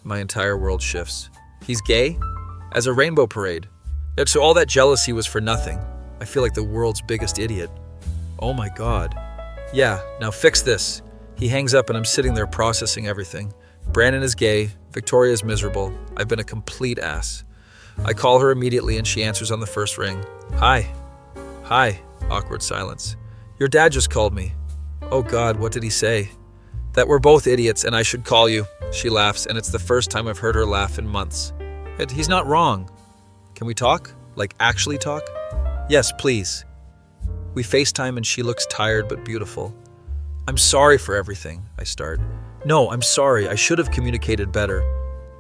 My entire world shifts. He's gay? As a rainbow parade. Yet so all that jealousy was for nothing. I feel like the world's biggest idiot. Oh my God. Yeah, now fix this. He hangs up and I'm sitting there processing everything. Brandon is gay. Victoria is miserable. I've been a complete ass. I call her immediately and she answers on the first ring. Hi. Hi. Awkward silence. Your dad just called me. Oh God, what did he say? That we're both idiots and I should call you. She laughs, and it's the first time I've heard her laugh in months. And he's not wrong. Can we talk? Like actually talk? Yes, please. We FaceTime and she looks tired but beautiful. I'm sorry for everything, I start. No, I'm sorry. I should have communicated better.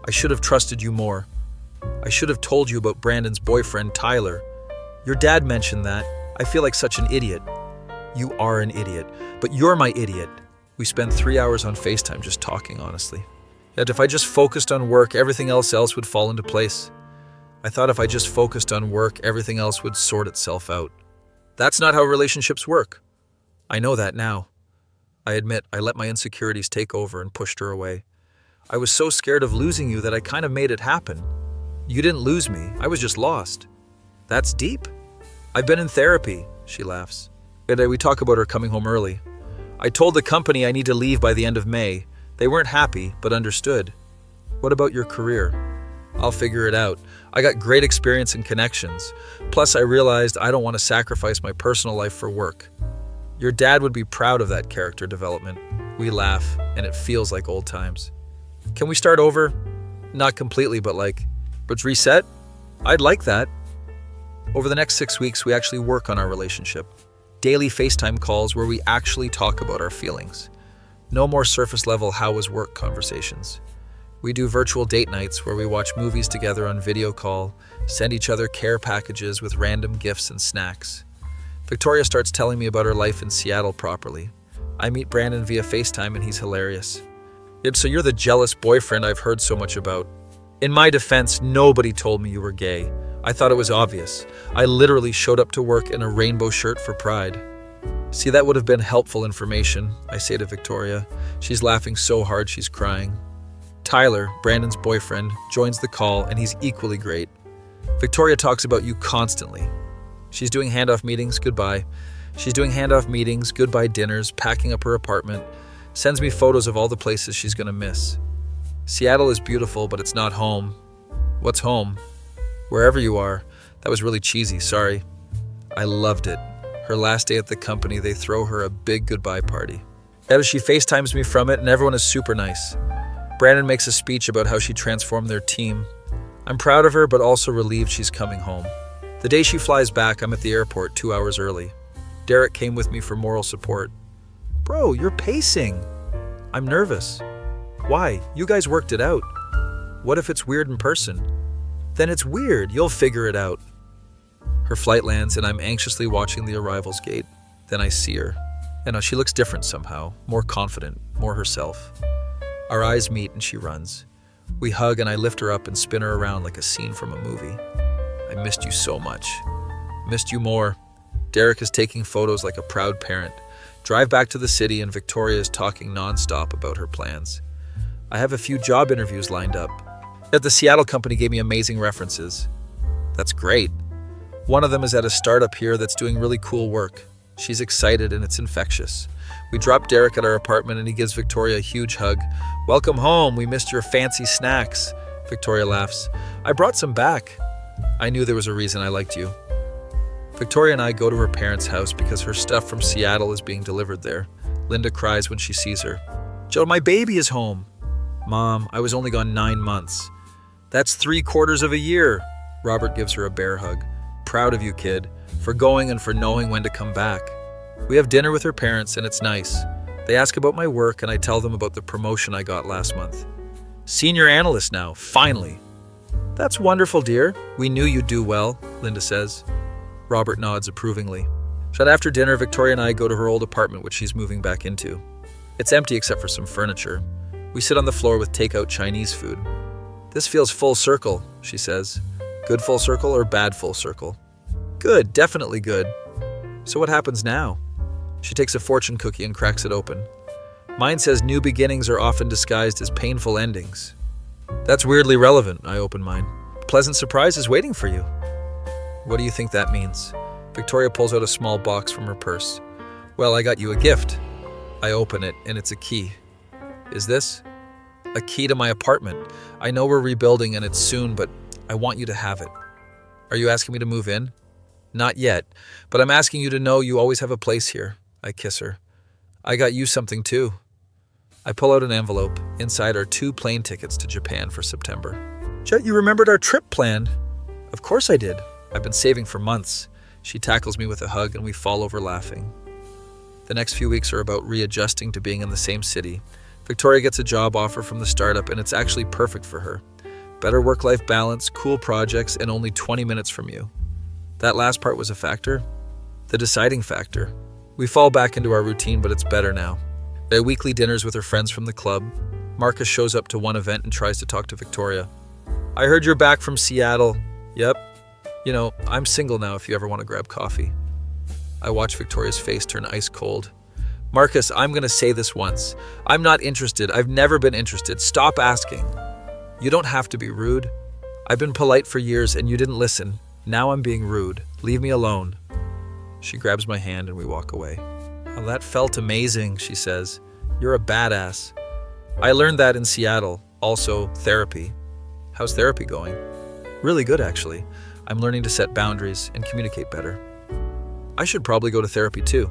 I should have trusted you more. I should have told you about Brandon's boyfriend, Tyler. Your dad mentioned that. I feel like such an idiot. You are an idiot, but you're my idiot. We spend 3 hours on FaceTime just talking, honestly. Yet if I just focused on work, everything else would fall into place. I thought if I just focused on work, everything else would sort itself out. That's not how relationships work. I know that now. I admit I let my insecurities take over and pushed her away. I was so scared of losing you that I kind of made it happen. You didn't lose me. I was just lost. That's deep. I've been in therapy, she laughs. And we talk about her coming home early. I told the company I need to leave by the end of May. They weren't happy, but understood. What about your career? I'll figure it out. I got great experience and connections. Plus, I realized I don't want to sacrifice my personal life for work. Your dad would be proud of that character development. We laugh, and it feels like old times. Can we start over? Not completely, but let's reset? I'd like that. Over the next 6 weeks, we actually work on our relationship. Daily FaceTime calls where we actually talk about our feelings. No more surface-level how was work conversations. We do virtual date nights where we watch movies together on video call, send each other care packages with random gifts and snacks. Victoria starts telling me about her life in Seattle properly. I meet Brandon via FaceTime and he's hilarious. Yep, so you're the jealous boyfriend I've heard so much about. In my defense, nobody told me you were gay. I thought it was obvious. I literally showed up to work in a rainbow shirt for pride. See, that would have been helpful information, I say to Victoria. She's laughing so hard she's crying. Tyler, Brandon's boyfriend, joins the call and he's equally great. Victoria talks about you constantly. She's doing handoff meetings, goodbye. She's doing handoff meetings, goodbye dinners, packing up her apartment, sends me photos of all the places she's gonna miss. Seattle is beautiful, but it's not home. What's home? Wherever you are. That was really cheesy, sorry. I loved it. Her last day at the company, they throw her a big goodbye party. As she FaceTimes me from it, and everyone is super nice. Brandon makes a speech about how she transformed their team. I'm proud of her, but also relieved she's coming home. The day she flies back, I'm at the airport 2 hours early. Derek came with me for moral support. Bro, you're pacing. I'm nervous. Why? You guys worked it out. What if it's weird in person? Then it's weird. You'll figure it out. Her flight lands and I'm anxiously watching the arrivals gate. Then I see her. And she looks different somehow, more confident, more herself. Our eyes meet and she runs. We hug and I lift her up and spin her around like a scene from a movie. I missed you so much. Missed you more. Derek is taking photos like a proud parent. Drive back to the city and Victoria is talking nonstop about her plans. I have a few job interviews lined up. At the Seattle company gave me amazing references. That's great. One of them is at a startup here that's doing really cool work. She's excited and it's infectious. We drop Derek at our apartment and he gives Victoria a huge hug. "Welcome home, we missed your fancy snacks." Victoria laughs. "I brought some back. I knew there was a reason I liked you." Victoria and I go to her parents' house because her stuff from Seattle is being delivered there. Linda cries when she sees her. "Jill, my baby is home." "Mom, I was only gone 9 months." "That's 3/4 of a year." Robert gives her a bear hug. "Proud of you, kid, for going and for knowing when to come back." We have dinner with her parents and it's nice. They ask about my work and I tell them about the promotion I got last month. "Senior analyst now, finally." "That's wonderful, dear. We knew you'd do well," Linda says. Robert nods approvingly. So after dinner, Victoria and I go to her old apartment, which she's moving back into. It's empty except for some furniture. We sit on the floor with takeout Chinese food. "This feels full circle," she says. "Good full circle or bad full circle?" "Good, definitely good." "So what happens now?" She takes a fortune cookie and cracks it open. Mine says new beginnings are often disguised as painful endings. "That's weirdly relevant," I open mine. "Pleasant surprise is waiting for you." "What do you think that means?" Victoria pulls out a small box from her purse. "Well, I got you a gift." I open it and it's a key. "Is this?" "A key to my apartment. I know we're rebuilding and it's soon, but I want you to have it." "Are you asking me to move in?" "Not yet, but I'm asking you to know you always have a place here." I kiss her. "I got you something too." I pull out an envelope. Inside are 2 plane tickets to Japan for September. "Jet, you remembered our trip plan." "Of course I did. I've been saving for months." She tackles me with a hug and we fall over laughing. The next few weeks are about readjusting to being in the same city. Victoria gets a job offer from the startup and it's actually perfect for her. Better work-life balance, cool projects, and only 20 minutes from you. That last part was a factor. The deciding factor. We fall back into our routine, but it's better now. They have weekly dinners with her friends from the club. Marcus shows up to one event and tries to talk to Victoria. "I heard you're back from Seattle." "Yep. You know, I'm single now if you ever want to grab coffee." I watch Victoria's face turn ice cold. "Marcus, I'm going to say this once. I'm not interested. I've never been interested. Stop asking." "You don't have to be rude. I've been polite for years and you didn't listen. Now I'm being rude. Leave me alone." She grabs my hand and we walk away. "Oh, that felt amazing," she says. "You're a badass." I learned that in Seattle. Also, therapy. How's therapy going? Really good, actually. I'm learning to set boundaries and communicate better. I should probably go to therapy too.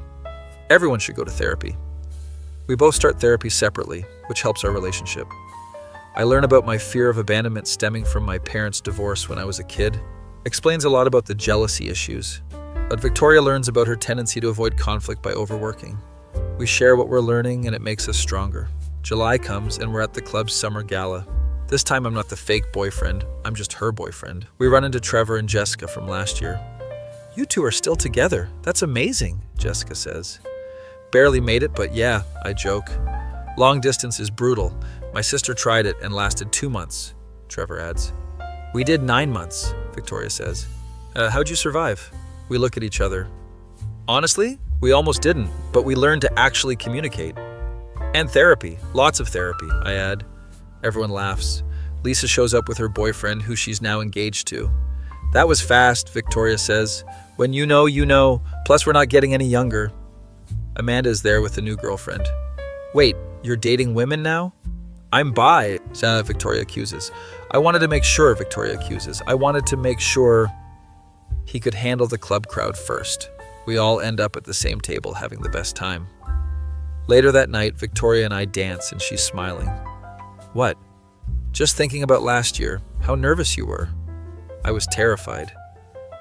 Everyone should go to therapy. We both start therapy separately, which helps our relationship. I learn about my fear of abandonment stemming from my parents' divorce when I was a kid. Explains a lot about the jealousy issues. But Victoria learns about her tendency to avoid conflict by overworking. We share what we're learning and it makes us stronger. July comes and we're at the club's summer gala. This time I'm not the fake boyfriend, I'm just her boyfriend. We run into Trevor and Jessica from last year. "You two are still together. That's amazing," Jessica says. "Barely made it, but yeah," I joke. "Long distance is brutal. My sister tried it and lasted 2 months," Trevor adds. "We did 9 months," Victoria says. How'd you survive?" We look at each other. "Honestly, we almost didn't, but we learned to actually communicate. And therapy, lots of therapy," I add. Everyone laughs. Lisa shows up with her boyfriend, who she's now engaged to. "That was fast," Victoria says. "When you know, you know. Plus, we're not getting any younger." Amanda is there with a new girlfriend. "Wait, you're dating women now?" "I'm bi," Victoria accuses. I wanted to make sure," Victoria accuses. "I wanted to make sure he could handle the club crowd first." We all end up at the same table having the best time. Later that night, Victoria and I dance and she's smiling. "What?" "Just thinking about last year, how nervous you were." I was terrified.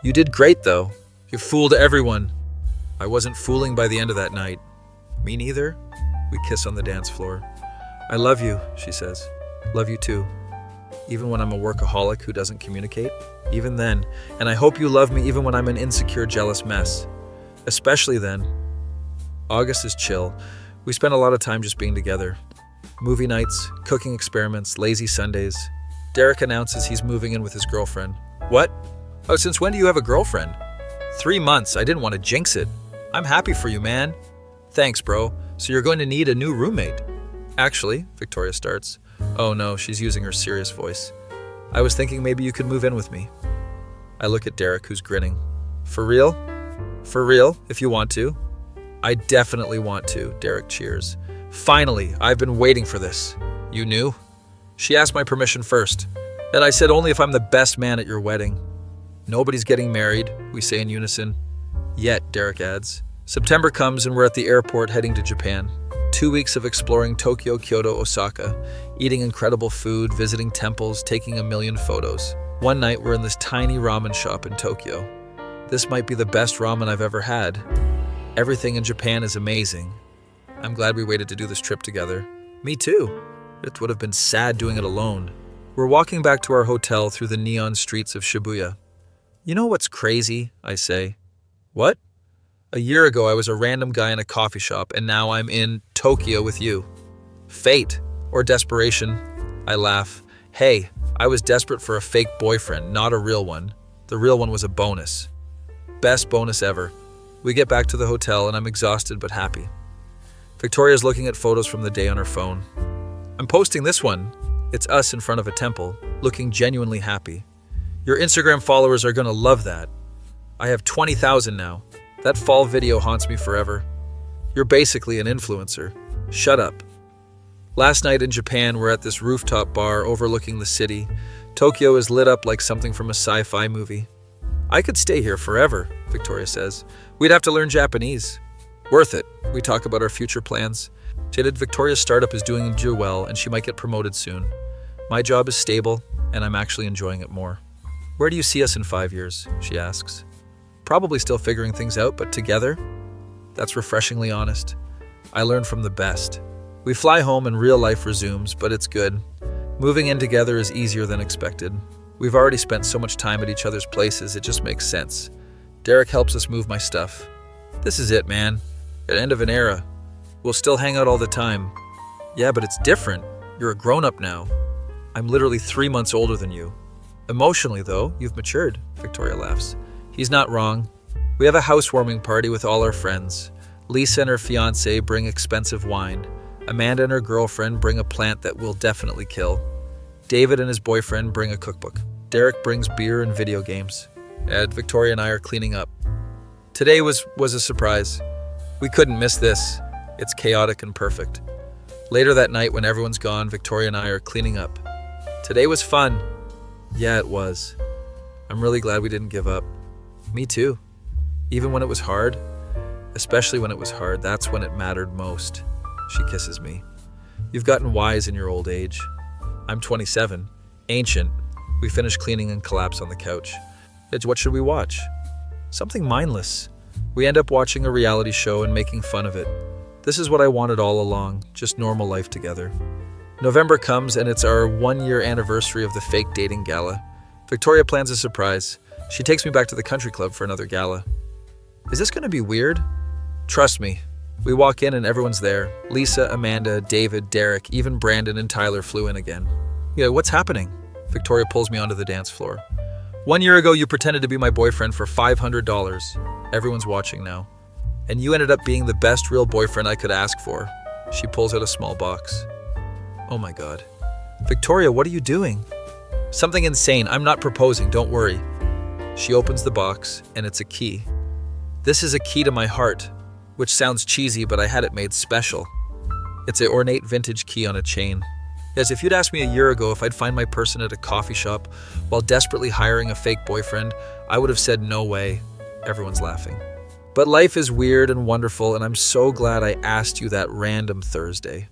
"You did great though. You fooled everyone." I wasn't fooling by the end of that night. "Me neither." We kiss on the dance floor. "I love you," she says. "Love you too. Even when I'm a workaholic who doesn't communicate? Even then. And I hope you love me even when I'm an insecure, jealous mess. Especially then." August is chill. We spend a lot of time just being together. Movie nights, cooking experiments, lazy Sundays. Derek announces he's moving in with his girlfriend. "What? Oh, since when do you have a girlfriend?" 3 months. I didn't want to jinx it. "I'm happy for you, man." "Thanks, bro. So you're going to need a new roommate." Actually, Victoria starts. Oh no, she's using her serious voice. I was thinking maybe you could move in with me. I look at Derek, who's grinning. For real? For real, if you want to. I definitely want to, Derek cheers. Finally, I've been waiting for this. You knew? She asked my permission first, and I said only if I'm the best man at your wedding. Nobody's getting married, we say in unison. Yet, Derek adds. September comes and we're at the airport heading to Japan. 2 weeks of exploring Tokyo, Kyoto, Osaka, eating incredible food, visiting temples, taking a million photos. One night we're in this tiny ramen shop in Tokyo. This might be the best ramen I've ever had. Everything in Japan is amazing. I'm glad we waited to do this trip together. Me too. It would have been sad doing it alone. We're walking back to our hotel through the neon streets of Shibuya. You know what's crazy? I say. What? A year ago I was a random guy in a coffee shop and now I'm in Tokyo with you. Fate or desperation? I laugh. Hey, I was desperate for a fake boyfriend, not a real one. The real one was a bonus. Best bonus ever. We get back to the hotel and I'm exhausted but happy. Victoria's looking at photos from the day on her phone. I'm posting this one. It's us in front of a temple, looking genuinely happy. Your Instagram followers are gonna love that. I have 20,000 now. That fall video haunts me forever. You're basically an influencer. Shut up. Last night in Japan, we're at this rooftop bar overlooking the city. Tokyo is lit up like something from a sci-fi movie. I could stay here forever, Victoria says. We'd have to learn Japanese. Worth it. We talk about our future plans. Jaded, Victoria's startup is doing well and she might get promoted soon. My job is stable and I'm actually enjoying it more. Where do you see us in 5 years? She asks. Probably still figuring things out, but together? That's refreshingly honest. I learn from the best. We fly home and real life resumes, but it's good. Moving in together is easier than expected. We've already spent so much time at each other's places, it just makes sense. Derek helps us move my stuff. This is it, man. At the end of an era. We'll still hang out all the time. Yeah, but it's different. You're a grown-up now. I'm literally 3 months older than you. Emotionally, though, you've matured, Victoria laughs. He's not wrong. We have a housewarming party with all our friends. Lisa and her fiancé bring expensive wine. Amanda and her girlfriend bring a plant that will definitely kill. David and his boyfriend bring a cookbook. Derek brings beer and video games. And Victoria and I are cleaning up. Today was a surprise. We couldn't miss this. It's chaotic and perfect. Later that night when everyone's gone, Victoria and I are cleaning up. Today was fun. Yeah, it was. I'm really glad we didn't give up. Me too. Even when it was hard, especially when it was hard, that's when it mattered most. She kisses me. You've gotten wise in your old age. I'm 27. Ancient. We finish cleaning and collapse on the couch. What should we watch? Something mindless. We end up watching a reality show and making fun of it. This is what I wanted all along, just normal life together. November comes and it's our 1-year anniversary of the fake dating gala. Victoria plans a surprise. She takes me back to the country club for another gala. Is this going to be weird? Trust me. We walk in and everyone's there. Lisa, Amanda, David, Derek, even Brandon and Tyler flew in again. Yeah, what's happening? Victoria pulls me onto the dance floor. 1 year ago, you pretended to be my boyfriend for $500. Everyone's watching now. And you ended up being the best real boyfriend I could ask for. She pulls out a small box. Oh my God. Victoria, what are you doing? Something insane. I'm not proposing, don't worry. She opens the box, and it's a key. This is a key to my heart, which sounds cheesy, but I had it made special. It's an ornate vintage key on a chain. As if you'd asked me a year ago if I'd find my person at a coffee shop while desperately hiring a fake boyfriend, I would have said no way. Everyone's laughing. But life is weird and wonderful, and I'm so glad I asked you that random Thursday.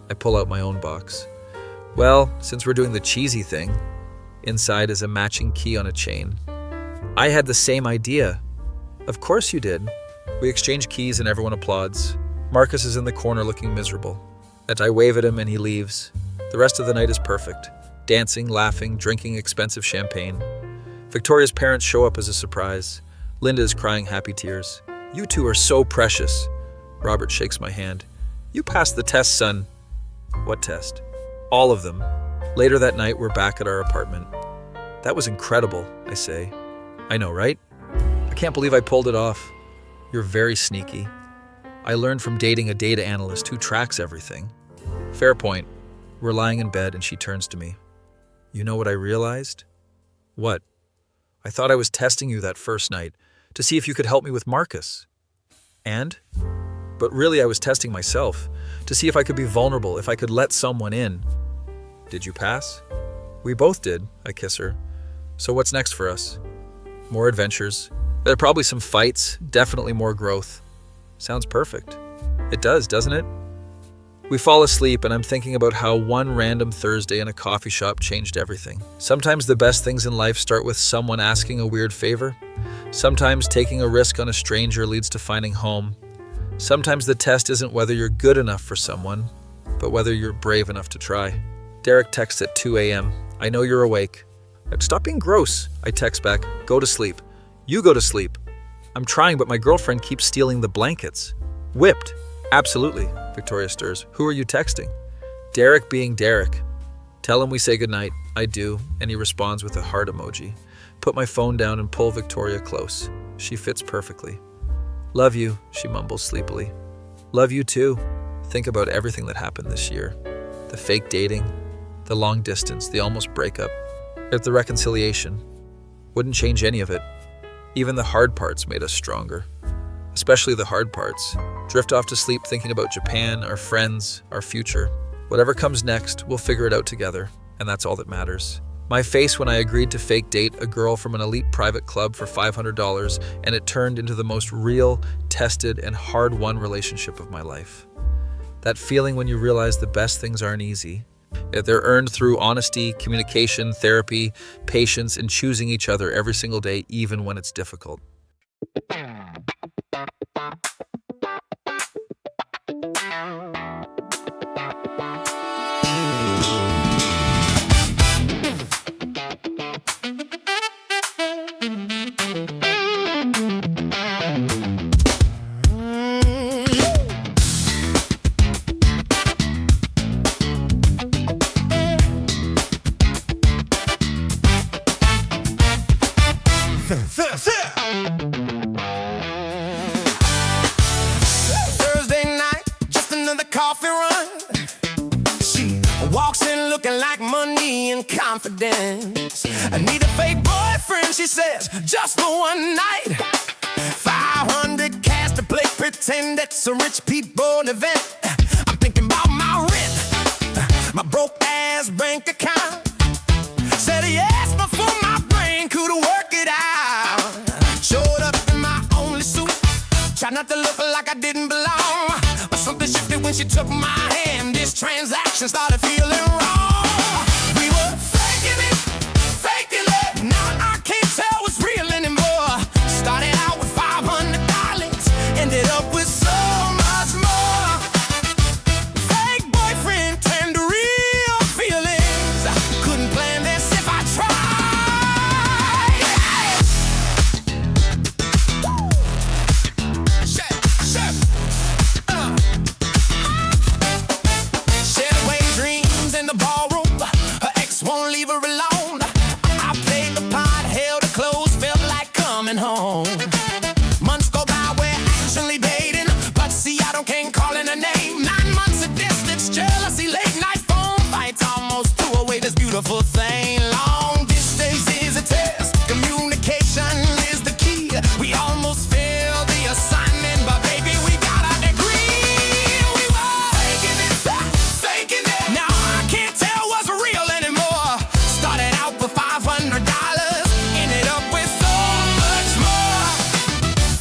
I pull out my own box. Well, since we're doing the cheesy thing, inside is a matching key on a chain. I had the same idea. Of course you did. We exchange keys and everyone applauds. Marcus is in the corner looking miserable. I wave at him and he leaves. The rest of the night is perfect. Dancing, laughing, drinking expensive champagne. Victoria's parents show up as a surprise. Linda is crying happy tears. You two are so precious. Robert shakes my hand. You passed the test, son. What test? All of them. Later that night, we're back at our apartment. That was incredible, I say. I know, right? I can't believe I pulled it off. You're very sneaky. I learned from dating a data analyst who tracks everything. Fair point. We're lying in bed and she turns to me. You know what I realized? What? I thought I was testing you that first night to see if you could help me with Marcus. And? But really I was testing myself to see if I could be vulnerable, if I could let someone in. Did you pass? We both did, I kiss her. So what's next for us? More adventures. There are probably some fights, definitely more growth. Sounds perfect. It does, doesn't it? We fall asleep and I'm thinking about how one random Thursday in a coffee shop changed everything. Sometimes the best things in life start with someone asking a weird favor. Sometimes taking a risk on a stranger leads to finding home. Sometimes the test isn't whether you're good enough for someone, but whether you're brave enough to try. Derek texts at 2 a.m. I know you're awake. Stop being gross. I text back, go to sleep. You go to sleep. I'm trying, but my girlfriend keeps stealing the blankets. Whipped. Absolutely, Victoria stirs. Who are you texting? Derek being Derek. Tell him we say goodnight. I do, and he responds with a heart emoji. Put my phone down and pull Victoria close. She fits perfectly. Love you, she mumbles sleepily. Love you too. Think about everything that happened this year. The fake dating, the long distance, the almost breakup, the reconciliation. Wouldn't change any of it. Even the hard parts made us stronger. Especially the hard parts. Drift off to sleep thinking about Japan, our friends, our future. Whatever comes next, we'll figure it out together, and that's all that matters. My face when I agreed to fake date a girl from an elite private club for $500, and it turned into the most real, tested, and hard-won relationship of my life. That feeling when you realize the best things aren't easy. They're earned through honesty, communication, therapy, patience, and choosing each other every single day, even when it's difficult. Thursday night, just another coffee run. She walks in looking like money and confidence. I need a fake boyfriend, she says, just for one night. 500 cash to play pretend it's a rich people event. I'm thinking about my rent, my broke ass bank account. Said yes before my brain could work it out. Showed up in my only suit, tried not to look like I didn't belong. But something shifted when she took my hand. This transaction started feeling wrong. We were faking it. Now I can't tell what's real anymore. Started out with $500, ended up with so much more. Fake boyfriend turned to real feelings. Couldn't plan this if I tried. Shared away dreams in the ballroom. Her ex won't leave her alone. I played the part, held her close, felt like coming home. Months go by, we're actually dating, but see, can't call in her name. 9 months of distance, jealousy, late night phone fights almost threw away this beautiful thing. Long distance is a test, communication is the key. We almost failed the assignment, but baby, we got our degree. We were faking it. Now I can't tell what's real anymore. Started out with $500, ended up with so much more.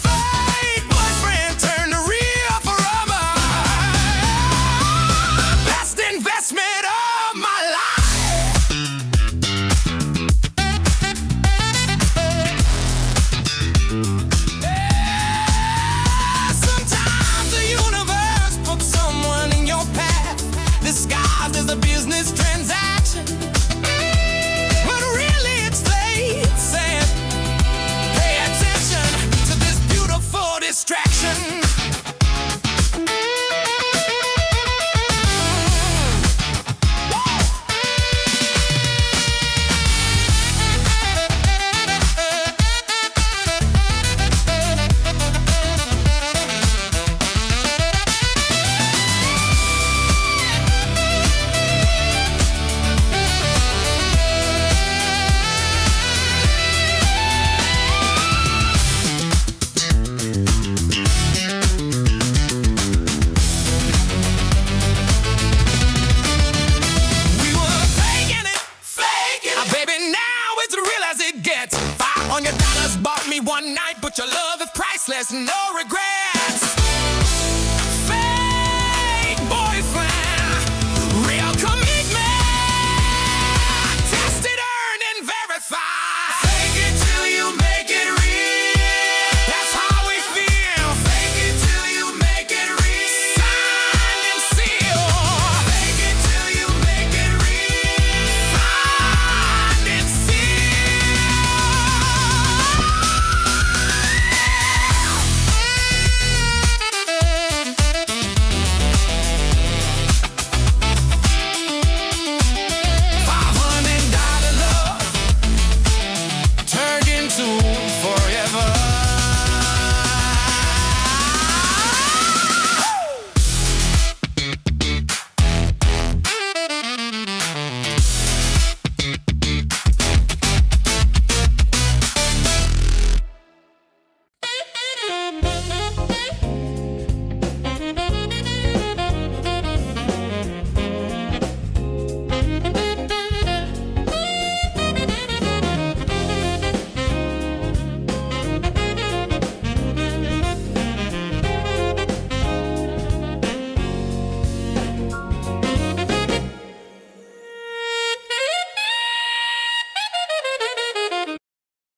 Fake boyfriend turned to real forever. Best investment of my life. Sometimes the universe puts someone in your path disguised as a business transaction. But really it's fate saying, pay attention to this beautiful distraction. priceless, no regret.